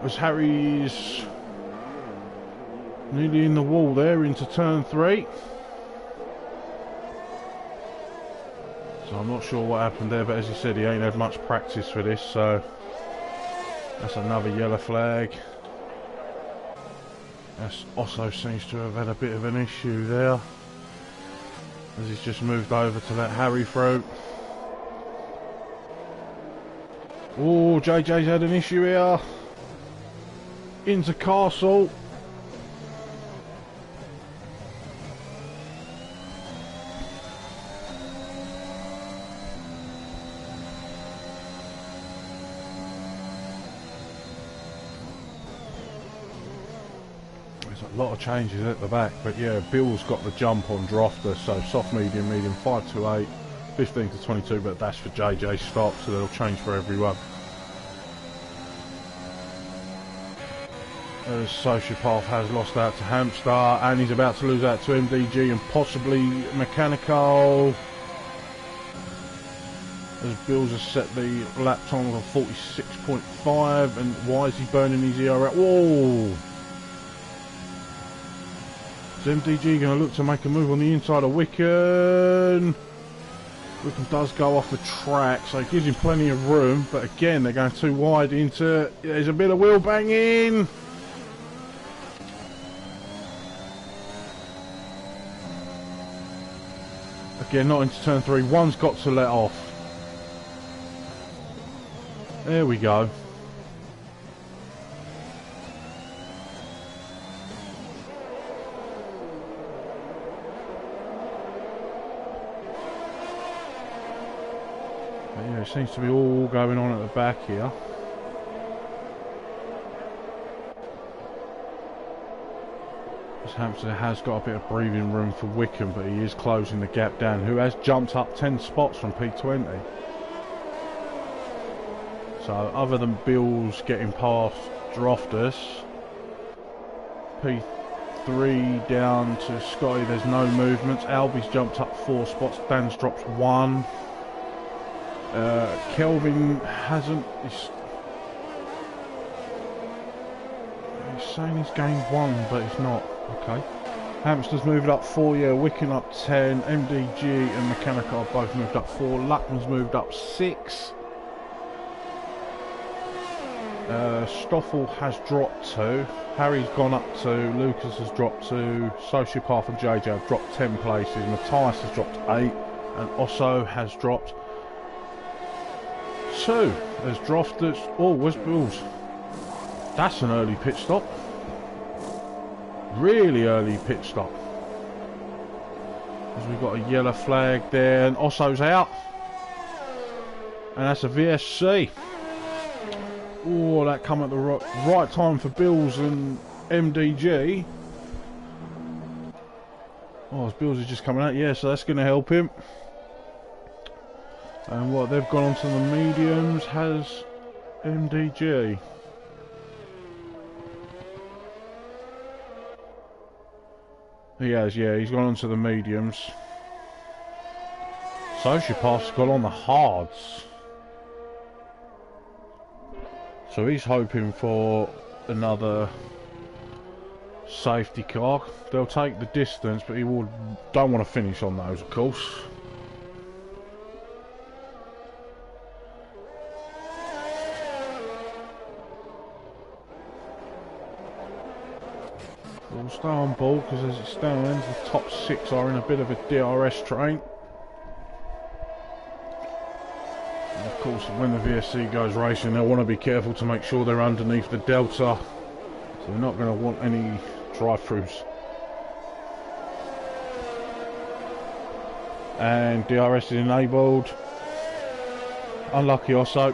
as Harry's nearly in the wall there into turn 3. So I'm not sure what happened there, but as he said, he ain't had much practice for this, so that's another yellow flag. That's also seems to have had a bit of an issue there, as he's just moved over to let Harry through. Oh, JJ's had an issue here. Into Castle. a lot of changes at the back, but yeah, Bill's got the jump on Drofter, so soft, medium, medium, 5 to 8, 15 to 22, but that's for JJ stop, so they'll change for everyone. As Sociopath has lost out to Hamster, and he's about to lose out to MDG and possibly Mechanical. As Bills has set the lap time of 46.5, and why is he burning his ER out? Whoa! Is MDG going to look to make a move on the inside of Wickham? Wickham does go off the track, so it gives him plenty of room, but again, they're going too wide into... There's a bit of wheel banging! Again, not into turn 3. One's got to let off. There we go. But yeah, it seems to be all going on at the back here. This Hampshire has got a bit of breathing room for Wickham, but he is closing the gap down, who has jumped up 10 spots from P20. So other than Bills getting past Droftus, P3 down to Scotty, there's no movements. Albie's jumped up 4 spots, Dan's dropped 1. Kelvin hasn't... He's saying he's gained 1, but he's not. Okay. Hamster's moved up 4, yeah, Wickham up 10, MDG and Mechanical have both moved up 4, Luckman's moved up 6. Stoffel has dropped 2, Harry's gone up 2, Lucas has dropped 2, Sociopath and JJ have dropped 10 places, Matthias has dropped 8, and Osso has dropped 2. There's Droftus. Oh, where's Bills? That's an early pit stop. Really early pit stop. As we've got a yellow flag there, and Osso's out. And that's a VSC. Oh, that come at the right time for Bills and MDG. Oh, Bills is just coming out. Yeah, so that's going to help him. And what, they've gone on to the mediums, has MDG. He has, yeah, he's gone on to the mediums. Sociopath's gone on the hards. So he's hoping for another safety car. They'll take the distance, but he don't want to finish on those, of course. We'll stay on board because as it stands, the top 6 are in a bit of a DRS train. And of course, when the VSC goes racing, they'll want to be careful to make sure they're underneath the delta. So they're not going to want any drive-throughs. And DRS is enabled. Unlucky also.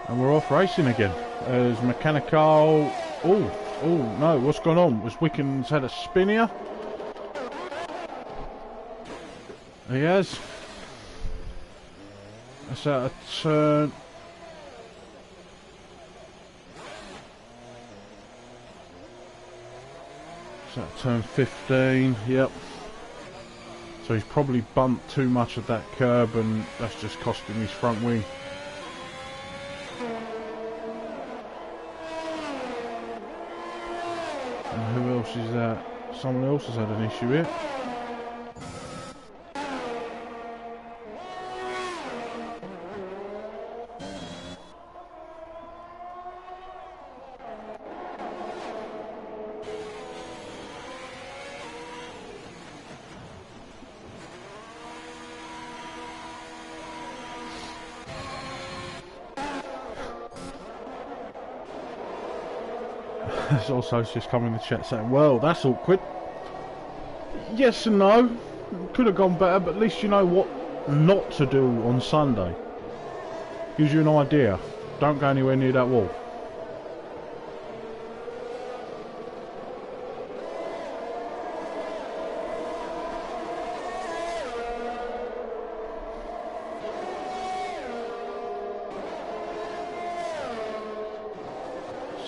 And we're off racing again. As Mechanical... Oh no, what's gone on? Was Wickham's had a spin here? He has. That's out of turn. That's out of turn 15, yep. So he's probably bumped too much of that curb and that's just cost him his front wing. And who else is that? Someone else has had an issue here. There's also just come in the chat saying, well, that's awkward. Yes and no. Could have gone better, but at least you know what not to do on Sunday. Gives you an idea. Don't go anywhere near that wall.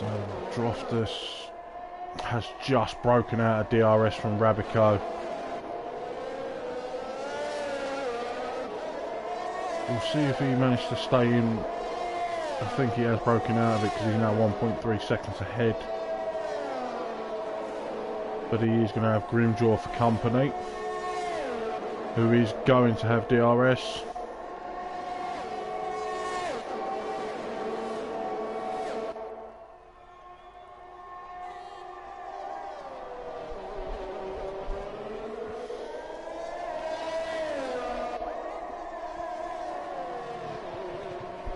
So Droftus has just broken out of DRS from Rabico. We'll see if he managed to stay in. I think he has broken out of it because he's now 1.3 seconds ahead. But he is going to have Grimjaw for company, who is going to have DRS.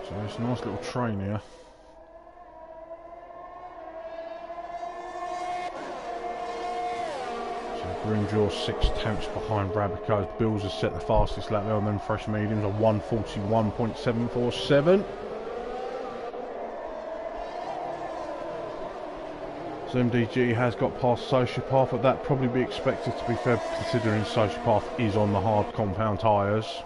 So it's a nice little train here. Grimjaw 6/10 behind Rabico's. Bills has set the fastest lap there on them fresh mediums on 1:41.747. So MDG has got past Sociopath, but that probably be expected, to be fair, considering Sociopath is on the hard compound tyres.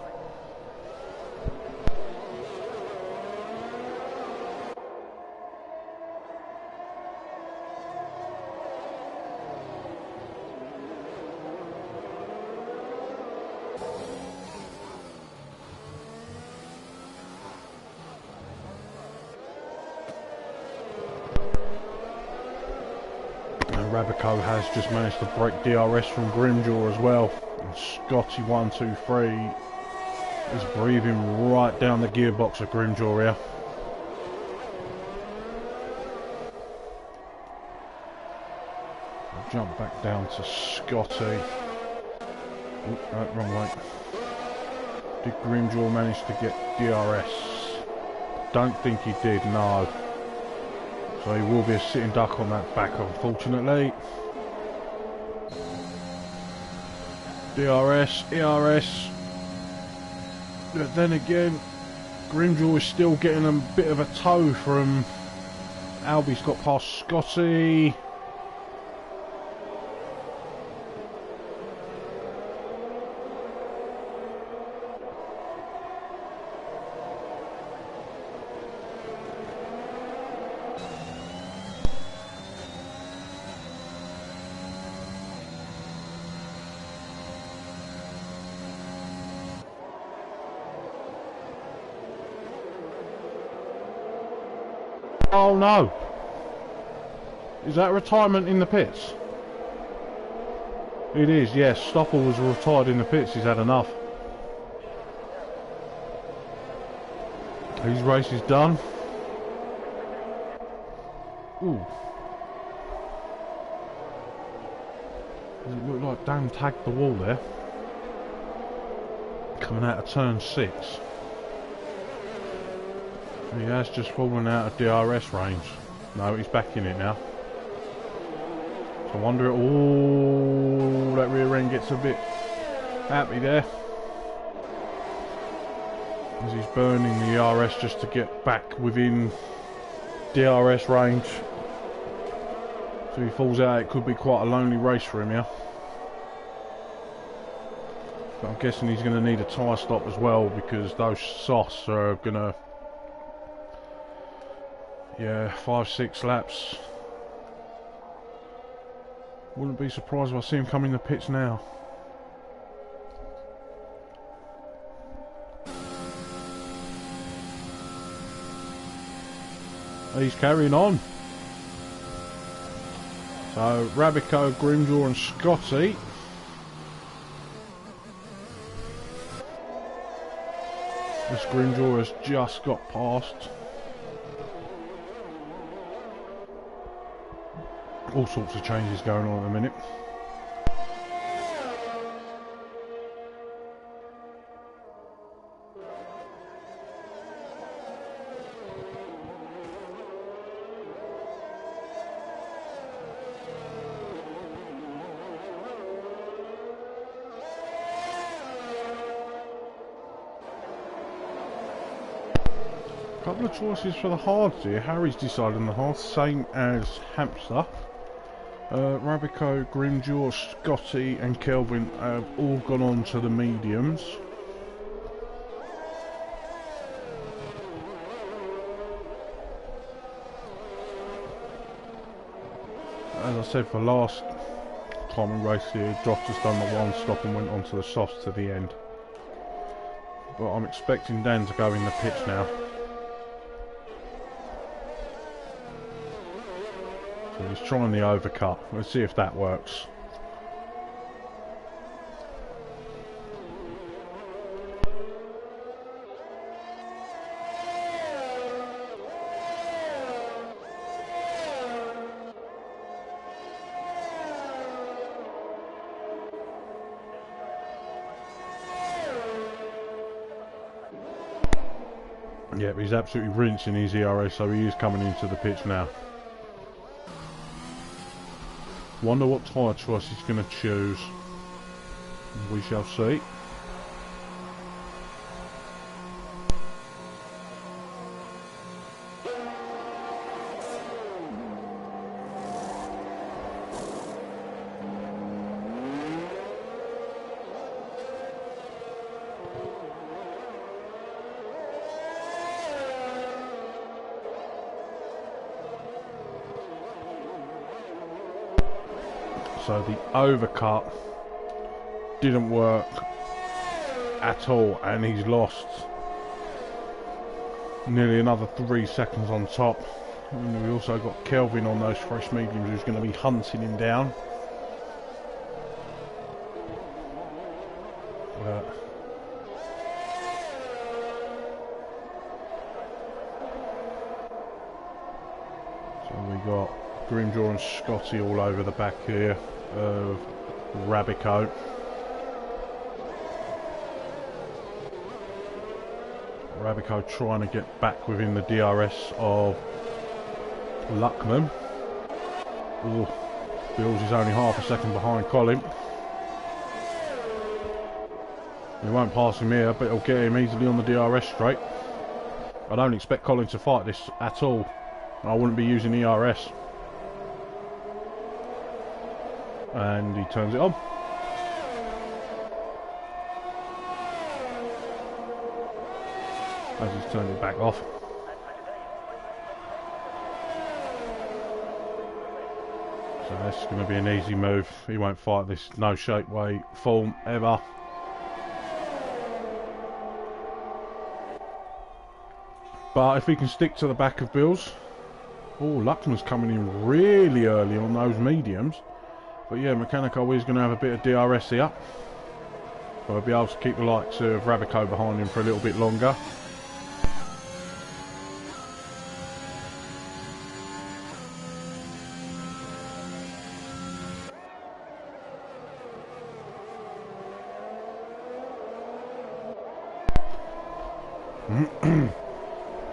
Rabico has just managed to break DRS from Grimjaw as well. And Scotty 123 is breathing right down the gearbox of Grimjaw here. I'll jump back down to Scotty. Oh, no, wrong way. Did Grimjaw manage to get DRS? Don't think he did, no. So he will be a sitting duck on that back, unfortunately. DRS, ERS. But then again, Grimjaw is still getting a bit of a tow from Albie's got past Scotty. Oh no! Is that retirement in the pits? It is, yes. Stoppel was retired in the pits, he's had enough. His race is done. Ooh. Does it look like Dan tagged the wall there? Coming out of turn 6. He has just fallen out of DRS range. No, he's back in it now. So I wonder, oh, that rear end gets a bit happy there. As he's burning the ERS just to get back within DRS range. So if he falls out, it could be quite a lonely race for him here. But I'm guessing he's going to need a tyre stop as well, because those SOS are going to... Yeah, 5-6 laps. Wouldn't be surprised if I see him come in the pits now. He's carrying on. So Rabico, Grimjaw and Scotty. This Grimjaw has just got past. All sorts of changes going on at the minute. Couple of choices for the hards here. Harry's decided on the hards, same as Hamster. Rabico, Grimjaw, Scotty and Kelvin have all gone on to the mediums. as I said, for last time we raced here, Josh just done the one stop and went on to the softs to the end. But I'm expecting Dan to go in the pits now. So he's trying the overcut. Let's see if that works. Yep, he's absolutely rinsing his ERS, so he is coming into the pits now. Wonder what tyre choice he's going to choose. We shall see. So the overcut didn't work at all, and he's lost nearly another 3 seconds on top. And we also got Kelvin on those fresh mediums who's going to be hunting him down. So we got Grimjaw and Scotty all over the back here of Rabico. Rabico trying to get back within the DRS of Luckman. Oh, Bills is only half a second behind Colin. He won't pass him here, but he'll get him easily on the DRS straight. I don't expect Colin to fight this at all. I wouldn't be using ERS. And he turns it on. As he's turned it back off. So that's going to be an easy move. He won't fight this no shape, weight, form ever. But if he can stick to the back of Bills. Oh, Luckman's coming in really early on those mediums. But yeah, Mechanical is going to have a bit of DRS here. So I'll be able to keep the likes of Rabico behind him for a little bit longer.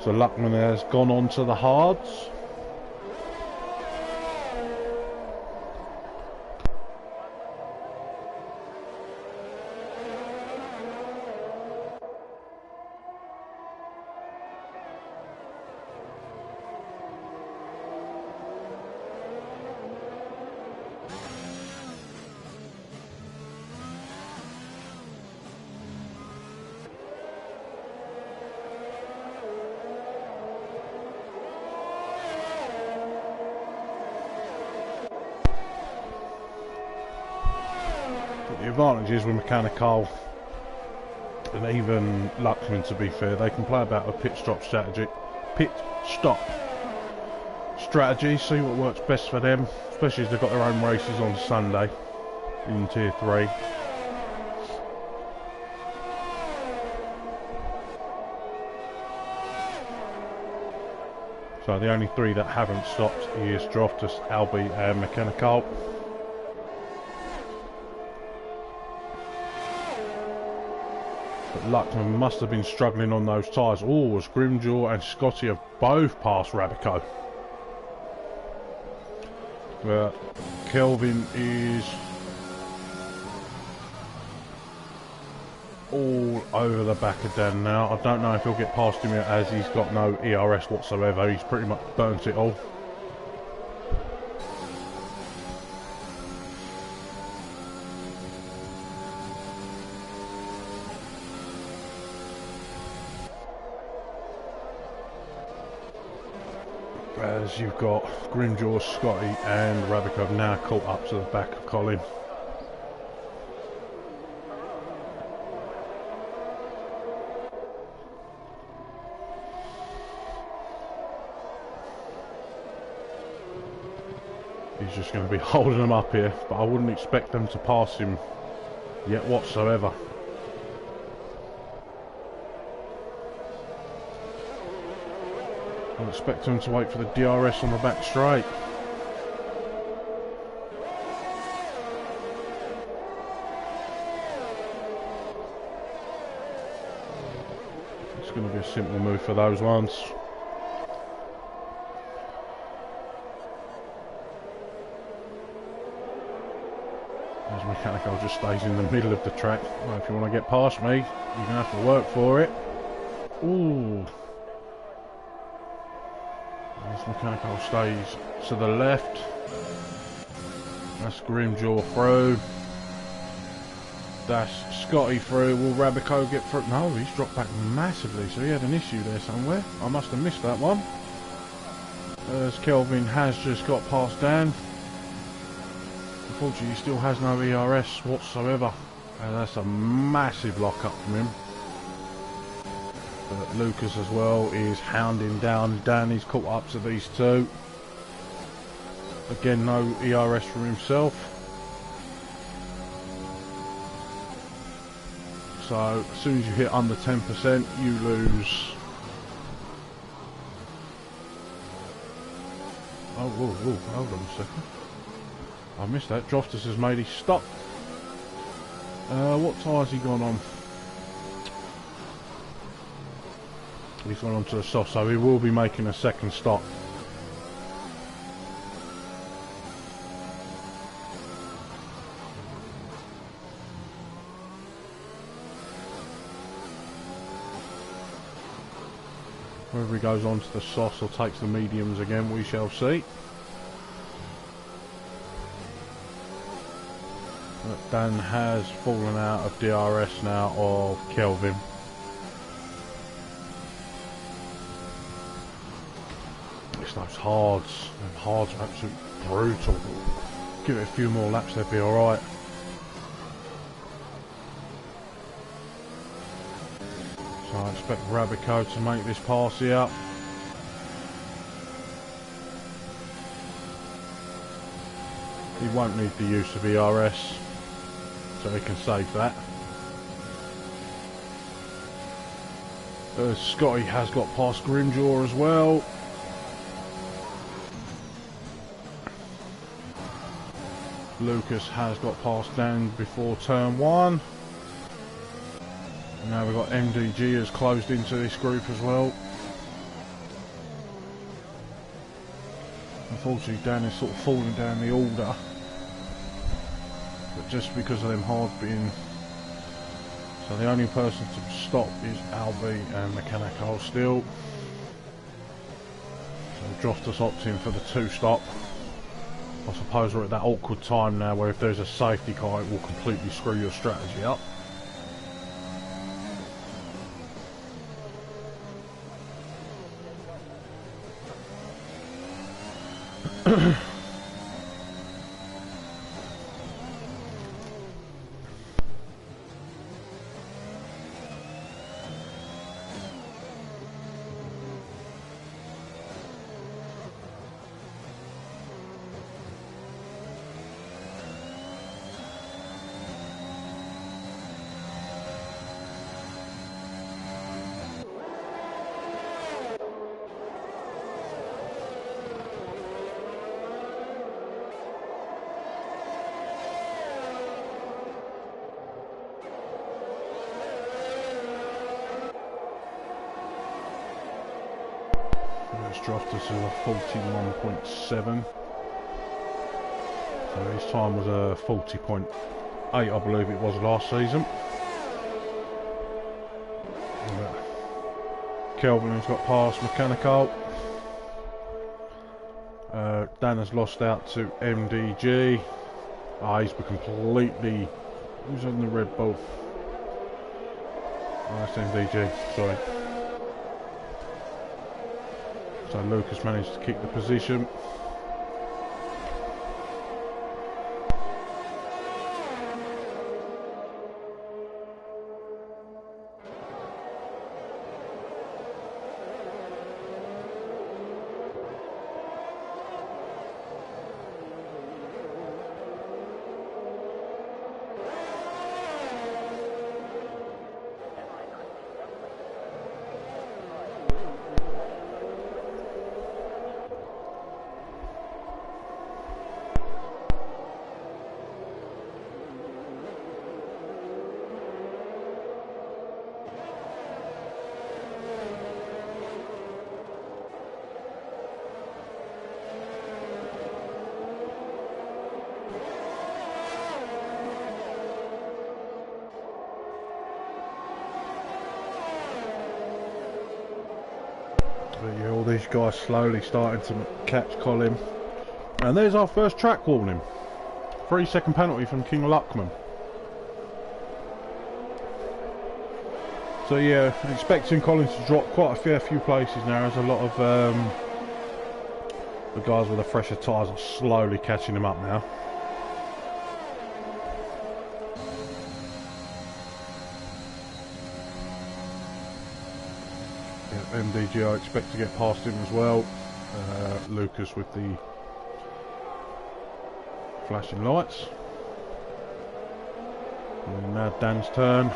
So Luckman has gone on to the hards. The advantage is with Mechanical and even Luckman, to be fair, they can play about a pit stop strategy, see what works best for them, especially as they've got their own races on Sunday in Tier 3. So the only three that haven't stopped is Droftus, Albi and Mechanical. But Luckman must have been struggling on those tyres. Oh, as Grimjaw and Scotty have both passed Rabico. But Kelvin is all over the back of Dan now. I don't know if he'll get past him as he's got no ERS whatsoever. He's pretty much burnt it all. as you've got Grimjaw, Scotty and Rabicov now caught up to the back of Colin. He's just going to be holding them up here, but I wouldn't expect them to pass him yet whatsoever. I expect him to wait for the DRS on the back straight. It's going to be a simple move for those ones. As Mechanical just stays in the middle of the track. Well, if you want to get past me, you're going to have to work for it. Ooh. As Mechanical stays to the left. That's Grimjaw through. That's Scotty through. Will Rabico get through? No, he's dropped back massively, so he had an issue there somewhere. I must have missed that one. As Kelvin has just got past Dan. Unfortunately, he still has no ERS whatsoever. And that's a massive lock-up from him. But Lucas as well is hounding down Dan. He's caught up to these two. Again, no ERS from himself. So, as soon as you hit under 10%, you lose. Oh, whoa, whoa, hold on a second. I missed that. Droftus has made his stop. What tyre's he gone on? He's gone on to the soft, so he will be making a second stop. Whether he goes on to the softs or takes the mediums again, we shall see. But Dan has fallen out of DRS now of Kelvin. It's those hards. Them hards are absolutely brutal. Give it a few more laps, they'll be alright. So I expect Rabico to make this pass here. He won't need the use of ERS, so he can save that. Scotty has got past Grimjaw as well. Lucas has got past Dan before turn 1. And now we've got MDG has closed into this group as well. Unfortunately, Dan is sort of falling down the order. But just because of them hard being... So the only person to stop is Albi and Mechanical still. So Droftus opts in for the 2-stop. I suppose we're at that awkward time now where if there's a safety car it will completely screw your strategy up. Let's draft us a 41.7. So his time was a 40.8, I believe it was last season. Kelvin has got past Mechanical. Dan has lost out to MDG. He's completely... Who's on the Red Bull? Oh, that's MDG, sorry. So Lucas managed to keep the position. But yeah, all these guys slowly starting to catch Colin. And there's our first track warning. 3-second penalty from King Luckman. So yeah, expecting Colin to drop quite a fair few places now, as a lot of the guys with the fresher tyres are slowly catching him up now. Yeah, MDG I expect to get past him as well. Lucas with the flashing lights. And now Dan's turn.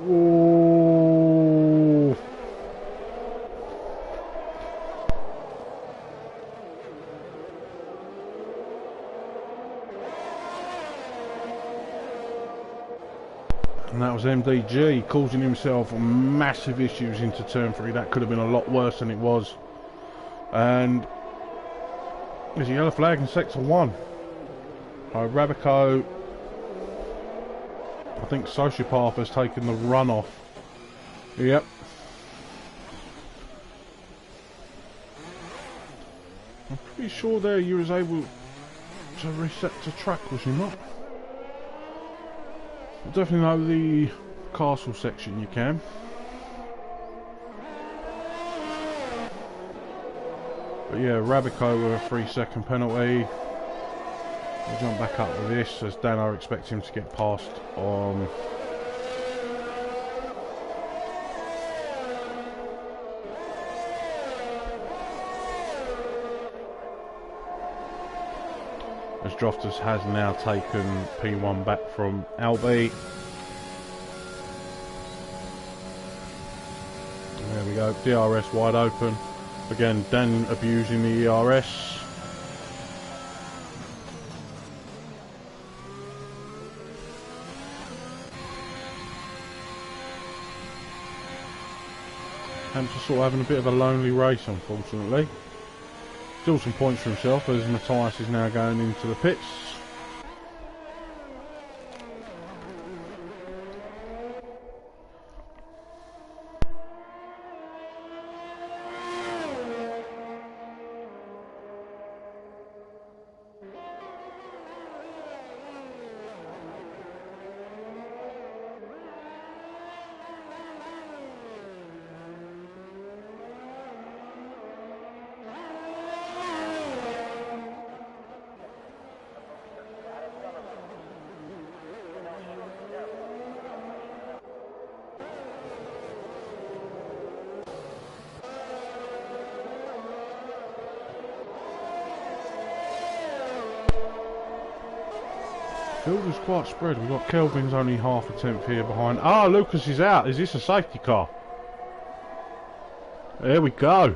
Whoa. And that was MDG causing himself massive issues into turn 3. That could have been a lot worse than it was. And there's a yellow flag in sector 1. Rabico, I think Sociopath has taken the run off. Yep. I'm pretty sure there you was able to reset to track, was you not? I definitely know the castle section you can. But yeah, Rabico with a 3-second penalty. We'll jump back up with this, as Dan, I expect him to get past on as Droftus has now taken P1 back from Albi. There we go, DRS wide open. Again, Dan abusing the ERS. Hamp's sort of having a bit of a lonely race, unfortunately. Still some points for himself, as Matthias is now going into the pits. Field is quite spread. We've got Kelvin's only half a tenth here behind. Ah, Lucas is out. Is this a safety car? There we go.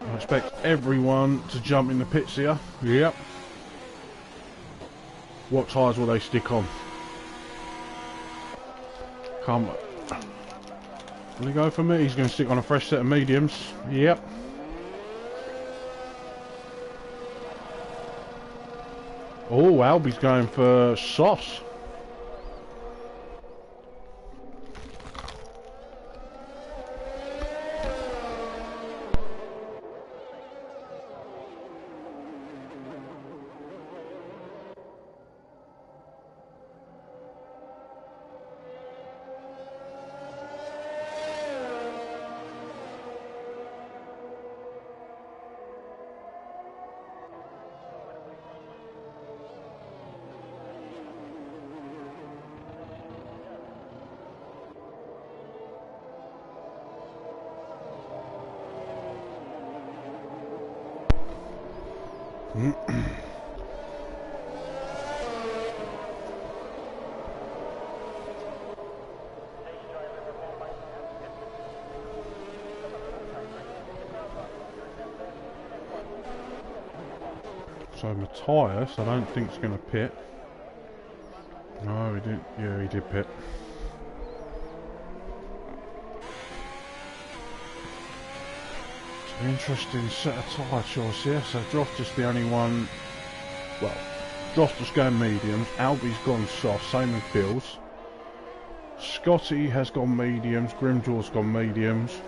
I expect everyone to jump in the pits here. Yep. What tyres will they stick on? Come on. Will he go for me? He's going to stick on a fresh set of mediums. Yep. Oh, Albi's going for sauce. So Matthias, I don't think is going to pit. No, he didn't. Yeah, he did pit. It's an interesting set of tyre choice here. So Drofter's the only one. Well, Drofter's going mediums. Albie's gone soft. Same with Bills. Scotty has gone mediums. Grimjaw's gone mediums.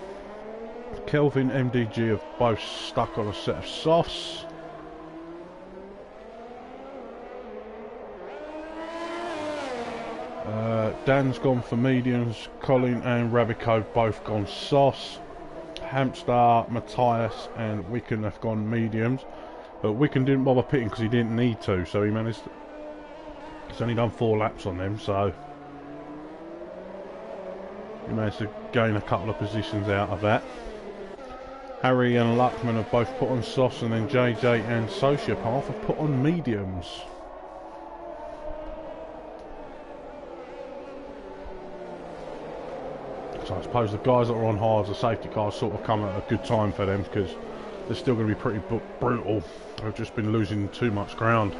Kelvin, MDG have both stuck on a set of softs. Dan's gone for mediums. Colin and Rabico both gone softs. Hamster, Matthias and Wicken have gone mediums. But Wicken didn't bother pitting because he didn't need to, so he managed to, he's only done 4 laps on them, so he managed to gain a couple of positions out of that. Harry and Luckman have both put on softs, and then JJ and Sociopath have put on mediums. So I suppose the guys that are on hards, the safety cars sort of come at a good time for them, because they're still going to be pretty brutal. They've just been losing too much ground.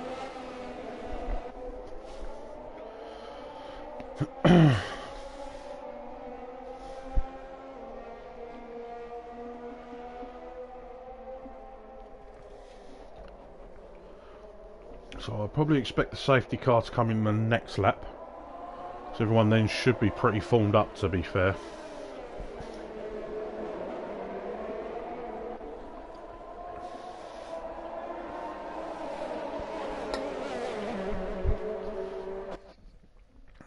So I'll probably expect the safety car to come in the next lap. So everyone then should be pretty formed up, to be fair.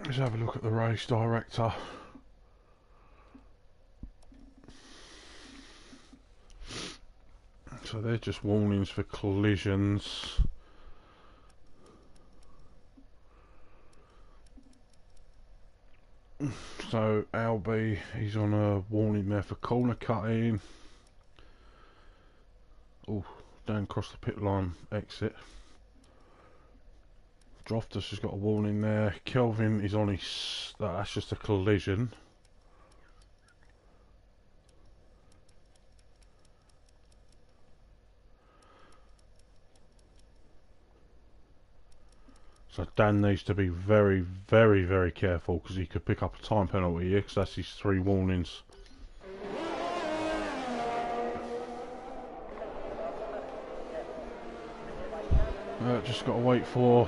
Let's have a look at the race director. So they're just warnings for collisions. So Albie, he's on a warning there for corner cutting. Oh, down across the pit line exit. Droftus has got a warning there. Kelvin is on his... that's just a collision. So Dan needs to be very, very, very careful, because he could pick up a time penalty here, because that's his 3 warnings. Just got to wait for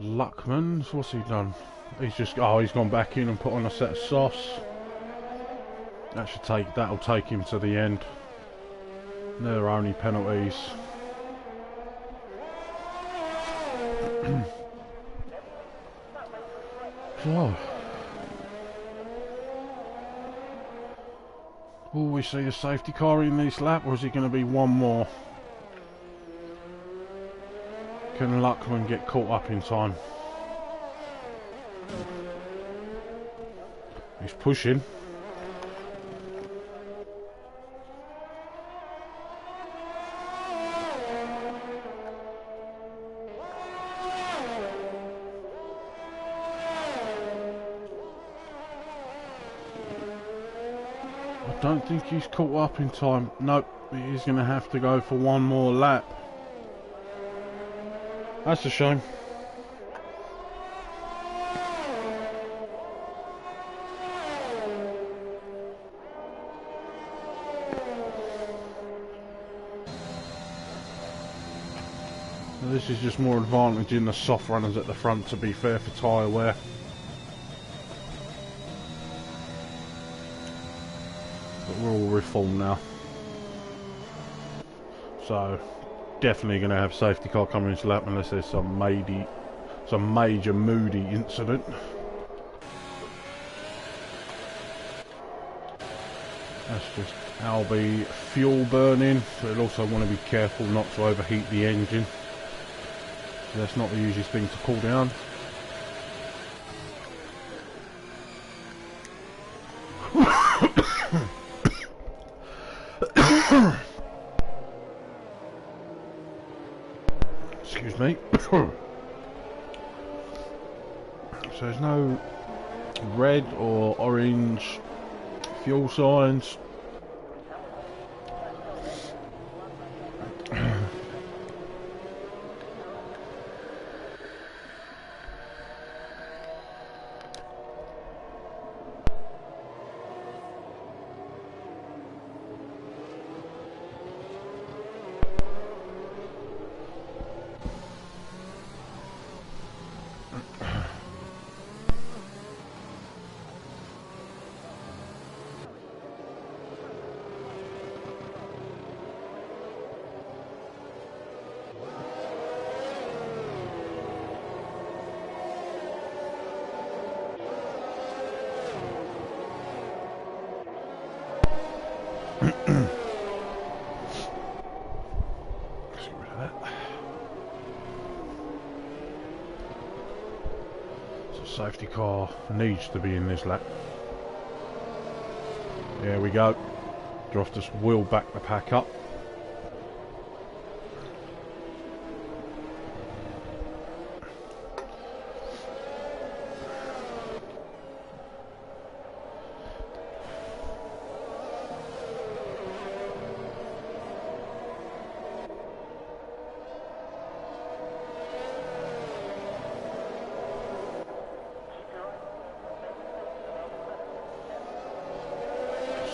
Luckman. What's he done? He's just... oh, he's gone back in and put on a set of softs. That'll take him to the end. They're only penalties. So, will we see a safety car in this lap, or is it going to be one more? Can Luckman get caught up in time? He's pushing. I don't think he's caught up in time. Nope, he's going to have to go for one more lap. That's a shame. This is just more advantage in the soft runners at the front, to be fair, for tyre wear. But we're all reformed now. So, definitely going to have safety car coming into lap unless there's some major moody incident. That's just Albie fuel burning, so you'll also want to be careful not to overheat the engine. That's not the easiest thing to cool down. me. So there's no red or orange fuel signs. Safety car needs to be in this lap. There we go. Do I have to wheel back the pack up?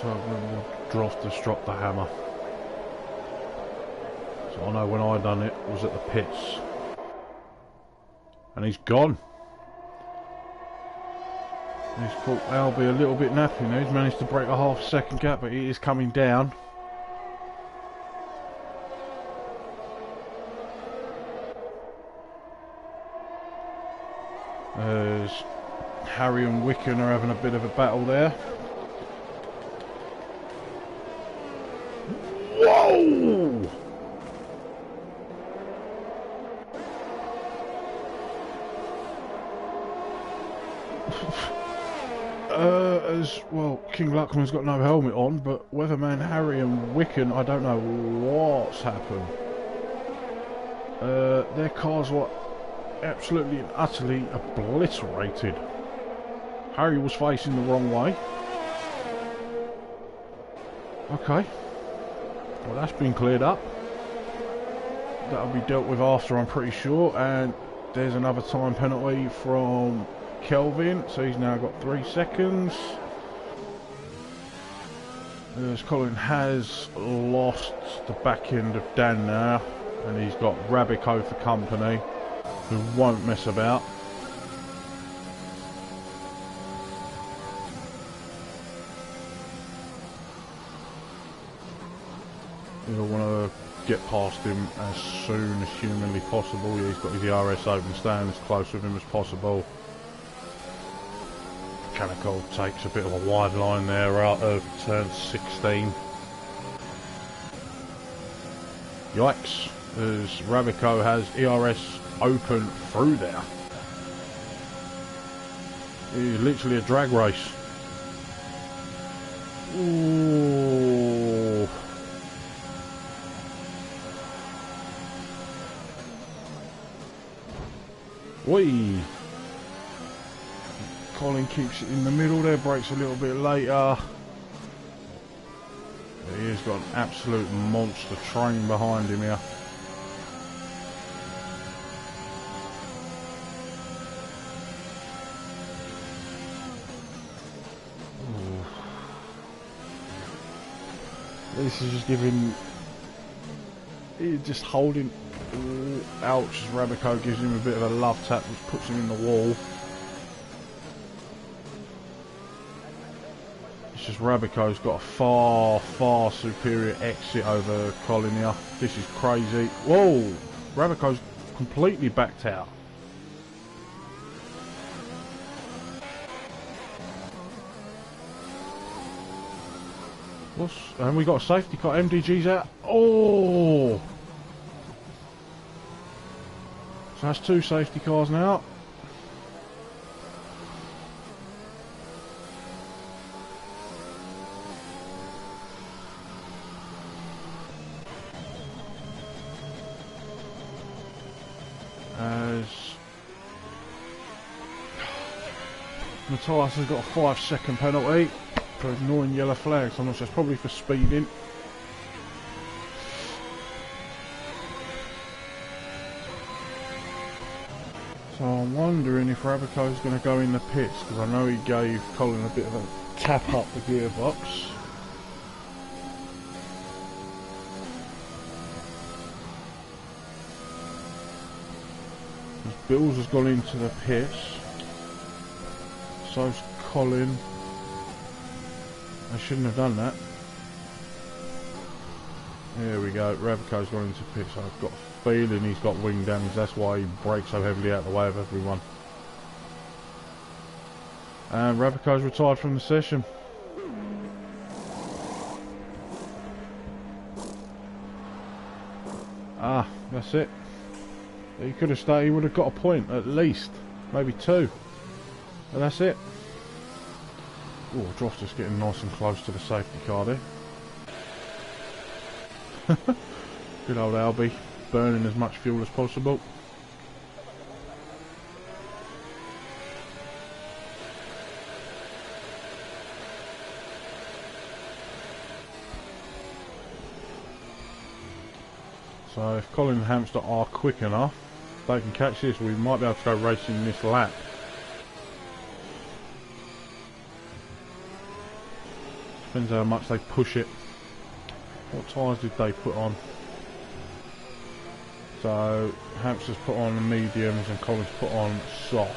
So we'll have to drop the hammer. So I know when I done it was at the pits. And he's gone. He's caught Albie a little bit nappy now. He's managed to break a half-second gap, but he is coming down. As Harry and Wicken are having a bit of a battle there. Whoa! As well, King Luckman's got no helmet on, but Weatherman Harry and Wicken, I don't know what's happened. Their cars were absolutely and utterly obliterated. Harry was facing the wrong way. Okay. Well, that's been cleared up. That'll be dealt with after, I'm pretty sure. And there's another time penalty from Kelvin, so he's now got 3 seconds. As Colin has lost the back end of Dan now, and he's got Rabico for company, who won't mess about. He'll want to get past him as soon as humanly possible. Yeah, he's got his ERS open, staying as close with him as possible. Mechanical takes a bit of a wide line there out of turn 16. Yikes, as Rabico has ERS open through there. It's literally a drag race. Ooh. Whee! Colin keeps it in the middle there, brakes a little bit later. He has got an absolute monster train behind him here. Ooh. This is just giving... He's just holding... Ooh, ouch, as Rabico gives him a bit of a love tap, which puts him in the wall. It's just Rabico's got a far, far superior exit over Colin here. This is crazy. Whoa! Rabico's completely backed out. And we got a safety car. MDG's out. Oh! So that's 2 safety cars now. Matthias has got a 5-second penalty for ignoring yellow flags. I'm not sure, it's probably for speeding. So I'm wondering if Rabico's going to go in the pits, because I know he gave Colin a bit of a tap up the gearbox. Bills has gone into the pits. So's Colin. I shouldn't have done that. There we go. Rabico's gone into pits. I've got a feeling he's got wing damage. That's why he brakes so heavily out of the way of everyone. And Rabico's retired from the session. Ah, that's it. He could have stayed. He would have got a point at least, maybe 2, and that's it. Oh, Dross just getting nice and close to the safety car there. Good old Albie, burning as much fuel as possible. So if Colin and Hamster are quick enough, they can catch this, we might be able to go racing this lap. Depends how much they push it. What tyres did they put on? So Hamster's put on the mediums and Colin's put on softs.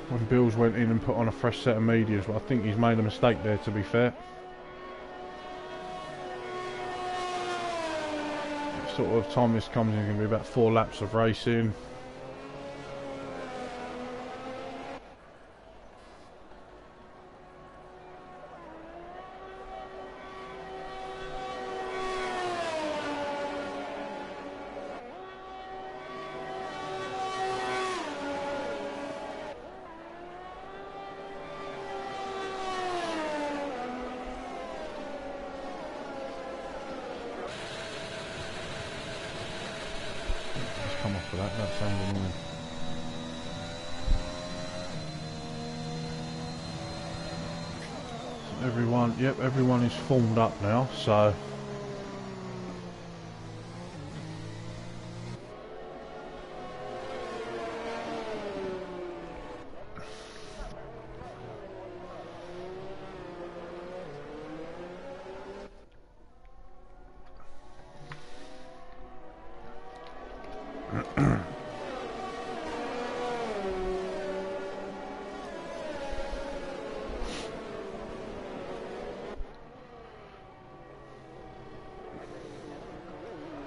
When Bills went in and put on a fresh set of mediums, but I think he's made a mistake there, to be fair. Sort of time this comes in, going to be about 4 laps of racing. Come off of that sounds annoying. Everyone, yep, everyone is formed up now, so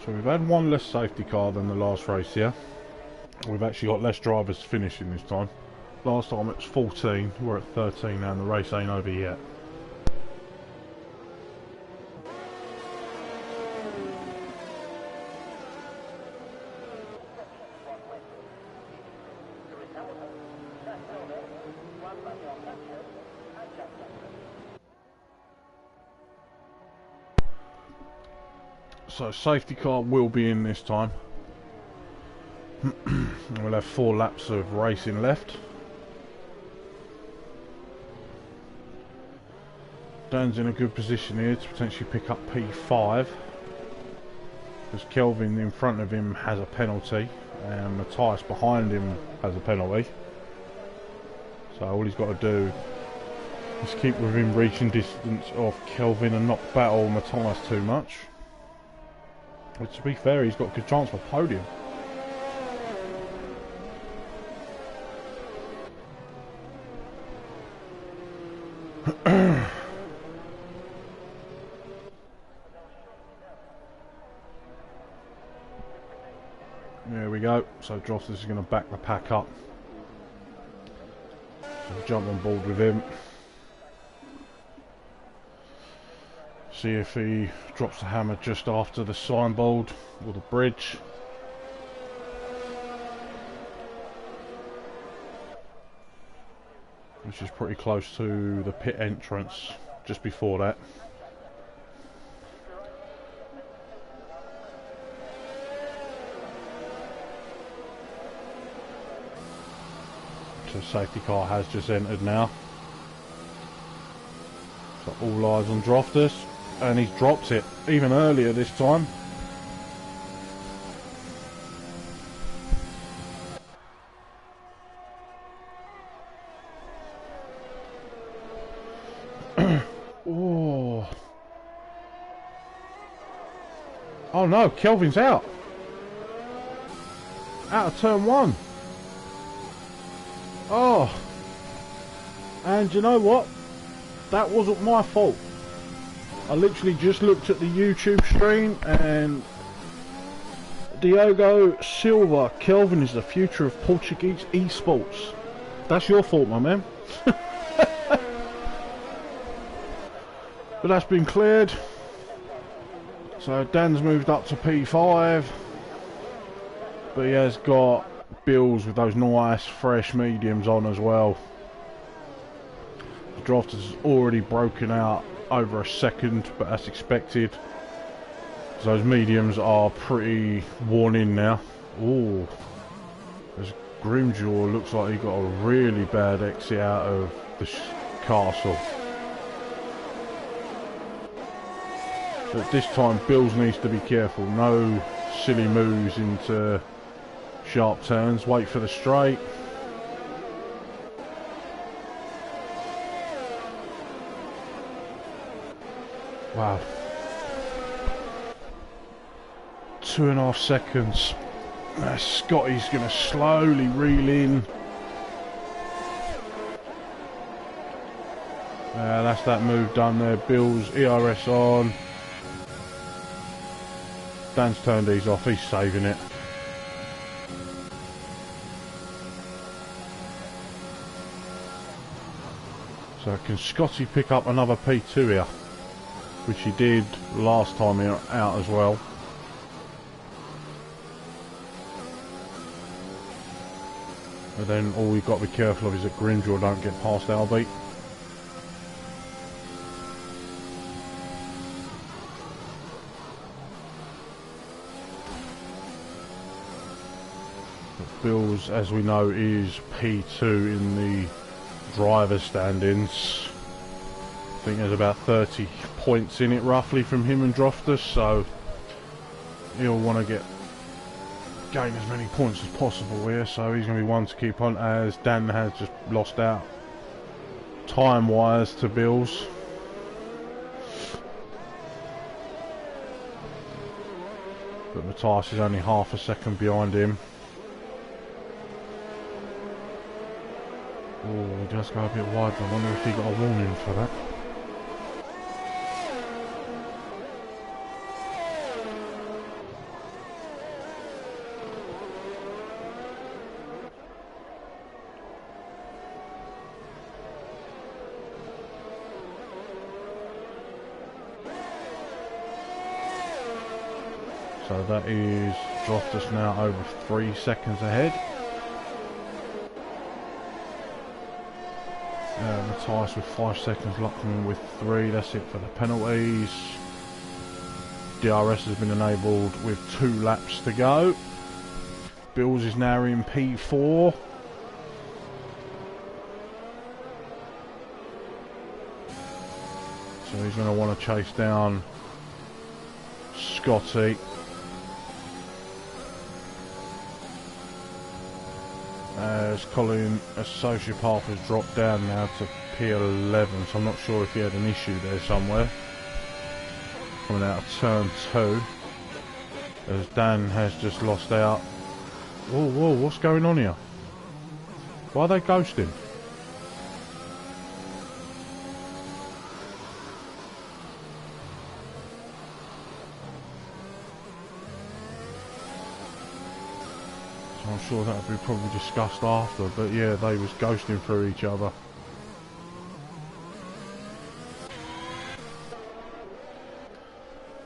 so we've had one less safety car than the last race here. We've actually got less drivers finishing this time. Last time it was 14, we're at 13 now and the race ain't over yet. So safety car will be in this time. We'll have 4 laps of racing left. Dan's in a good position here to potentially pick up P5, because Kelvin in front of him has a penalty and Matthias behind him has a penalty. So all he's got to do is keep within reaching distance of Kelvin and not battle Matthias too much. But to be fair, he's got a good chance for podium. There we go. So Dross is going to back the pack up. So jump on board with him. See if he drops the hammer just after the signboard or the bridge. which is pretty close to the pit entrance, just before that. So the safety car has just entered now. So all eyes on Droftus, and he's dropped it even earlier this time. Oh no, Kelvin's out. Out of turn 1. Oh. And you know what? That wasn't my fault. I literally just looked at the YouTube stream and Diogo Silva, Kelvin is the future of Portuguese esports. That's your fault, my man. But that's been cleared. So Dan's moved up to P5, but he has got Bills with those nice fresh mediums on as well. The draft has already broken out over a second, but that's expected. So those mediums are pretty worn in now. Ooh, as Grimjaw looks like he got a really bad exit out of the castle. But this time Bills needs to be careful, no silly moves into sharp turns, wait for the straight. Wow. 2.5 seconds. Scotty's going to slowly reel in. That's that move done there. Bills, ERS on. Dan's turned these off, he's saving it. So can Scotty pick up another P2 here? Which he did last time out as well. And then all we've got to be careful of is that Grimjaw don't get past Albie. Bills, as we know, is P2 in the driver's standings. I think there's about 30 points in it roughly from him and Droftus, so he'll want to gain as many points as possible here, so he's going to be one to keep on, as Dan has just lost out time wise to Bills. But Matthias is only half a second behind him. Oh, he does go a bit wide. I wonder if he got a warning for that. So that is dropped us now over 3 seconds ahead. Matthias with 5 seconds, Lockman with 3. That's it for the penalties. DRS has been enabled with 2 laps to go. Bills is now in P4. So he's going to want to chase down Scotty. As Colin Sociopath has dropped down now to P11, so I'm not sure if he had an issue there somewhere. Coming out of turn 2, as Dan has just lost out. Whoa, whoa, what's going on here? Why are they ghosting? I'm sure that would be probably discussed after, but yeah, they was ghosting through each other.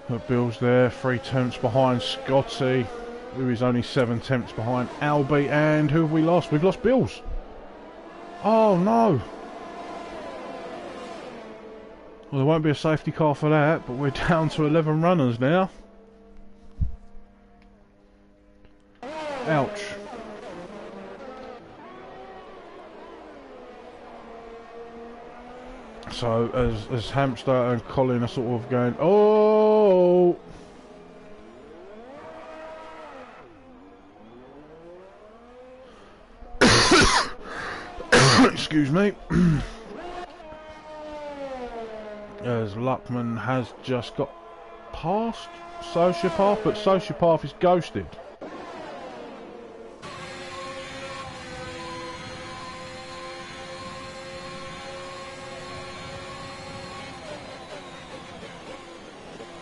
But Bill's there, 3 tenths behind Scotty, who is only 7 tenths behind Albie, and who have we lost? We've lost Bills. Oh no! Well, there won't be a safety car for that, but we're down to 11 runners now. Ouch. So as Hamster and Colin are sort of going, oh, excuse me. As Luckman has just got past Sociopath, but Sociopath is ghosted.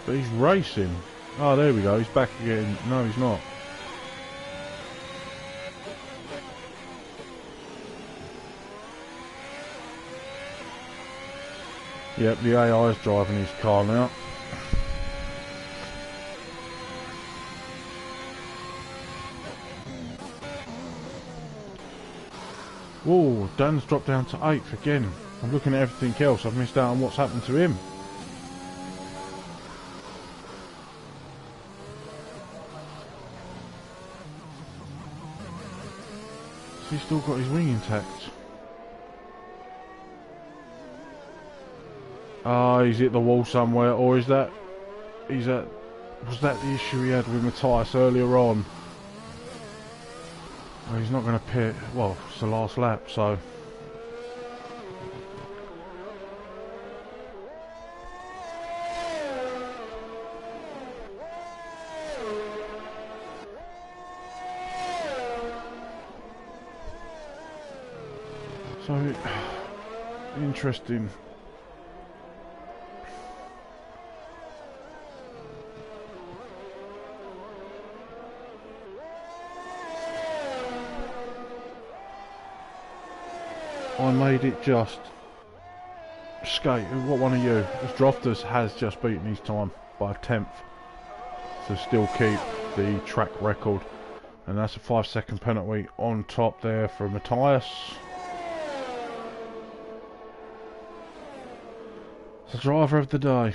But he's racing. Oh, there we go. He's back again. No, he's not. Yep, the AI is driving his car now. Whoa, Dan's dropped down to 8th again. I'm looking at everything else. I've missed out on what's happened to him. He's still got his wing intact. Ah, he's hit the wall somewhere, or is that... was that the issue he had with Matthias earlier on? Well, he's not going to pit. Well, it's the last lap, so... So, interesting. I made it just. Skate, what one of you? Droftus has just beaten his time by a 10th to still keep the track record. And that's a 5-second penalty on top there for Matthias. The driver of the day.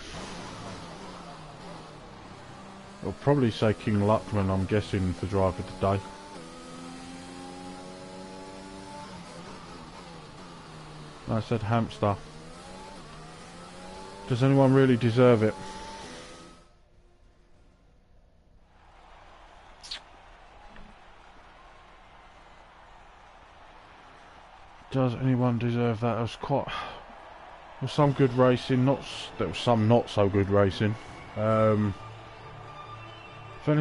I'll probably say King Luckman, I'm guessing, the driver of the day. I said Hamster. Does anyone really deserve it? Does anyone deserve that? It was quite... There was some good racing, there was some not so good racing. Fairness,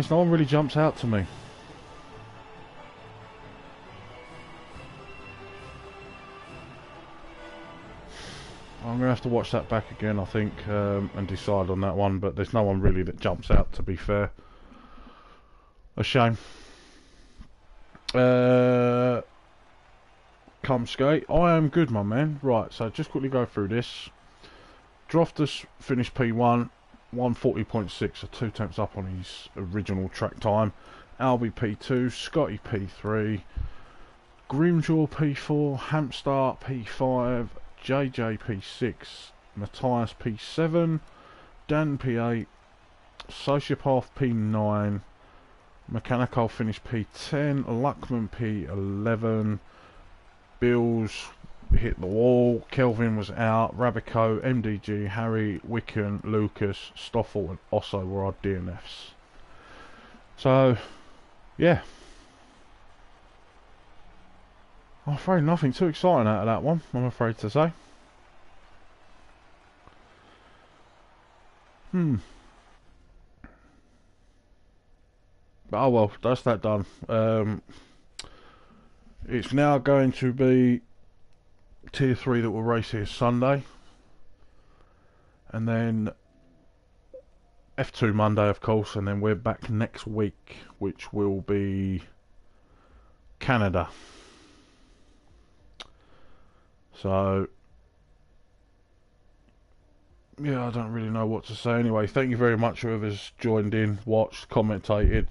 no one really jumps out to me. I'm going to have to watch that back again, I think, and decide on that one, but there's no one really that jumps out, to be fair. A shame. Come skate. I am good, my man. Right, so just quickly go through this. Droftus finished P1, 140.6, so 2 tenths up on his original track time. Albie P2, Scotty P3, Grimjaw P4, Hamster P5, JJ P6, Matthias P7, Dan P8, Sociopath P9, Mechanical finished P10, Luckman P11, Bills hit the wall, Kelvin was out, Rabico, MDG, Harry, Wicken, Lucas, Stoffel and Osso were our DNFs. So, yeah. I'm afraid nothing too exciting out of that one, I'm afraid to say. But oh well, that's that done. It's now going to be Tier 3 that will race here Sunday. And then F2 Monday, of course, and then we're back next week, which will be Canada. So, yeah, I don't really know what to say. Anyway, thank you very much whoever's joined in, watched, commentated,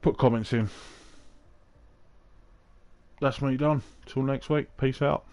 put comments in. That's me done. Till next week. Peace out.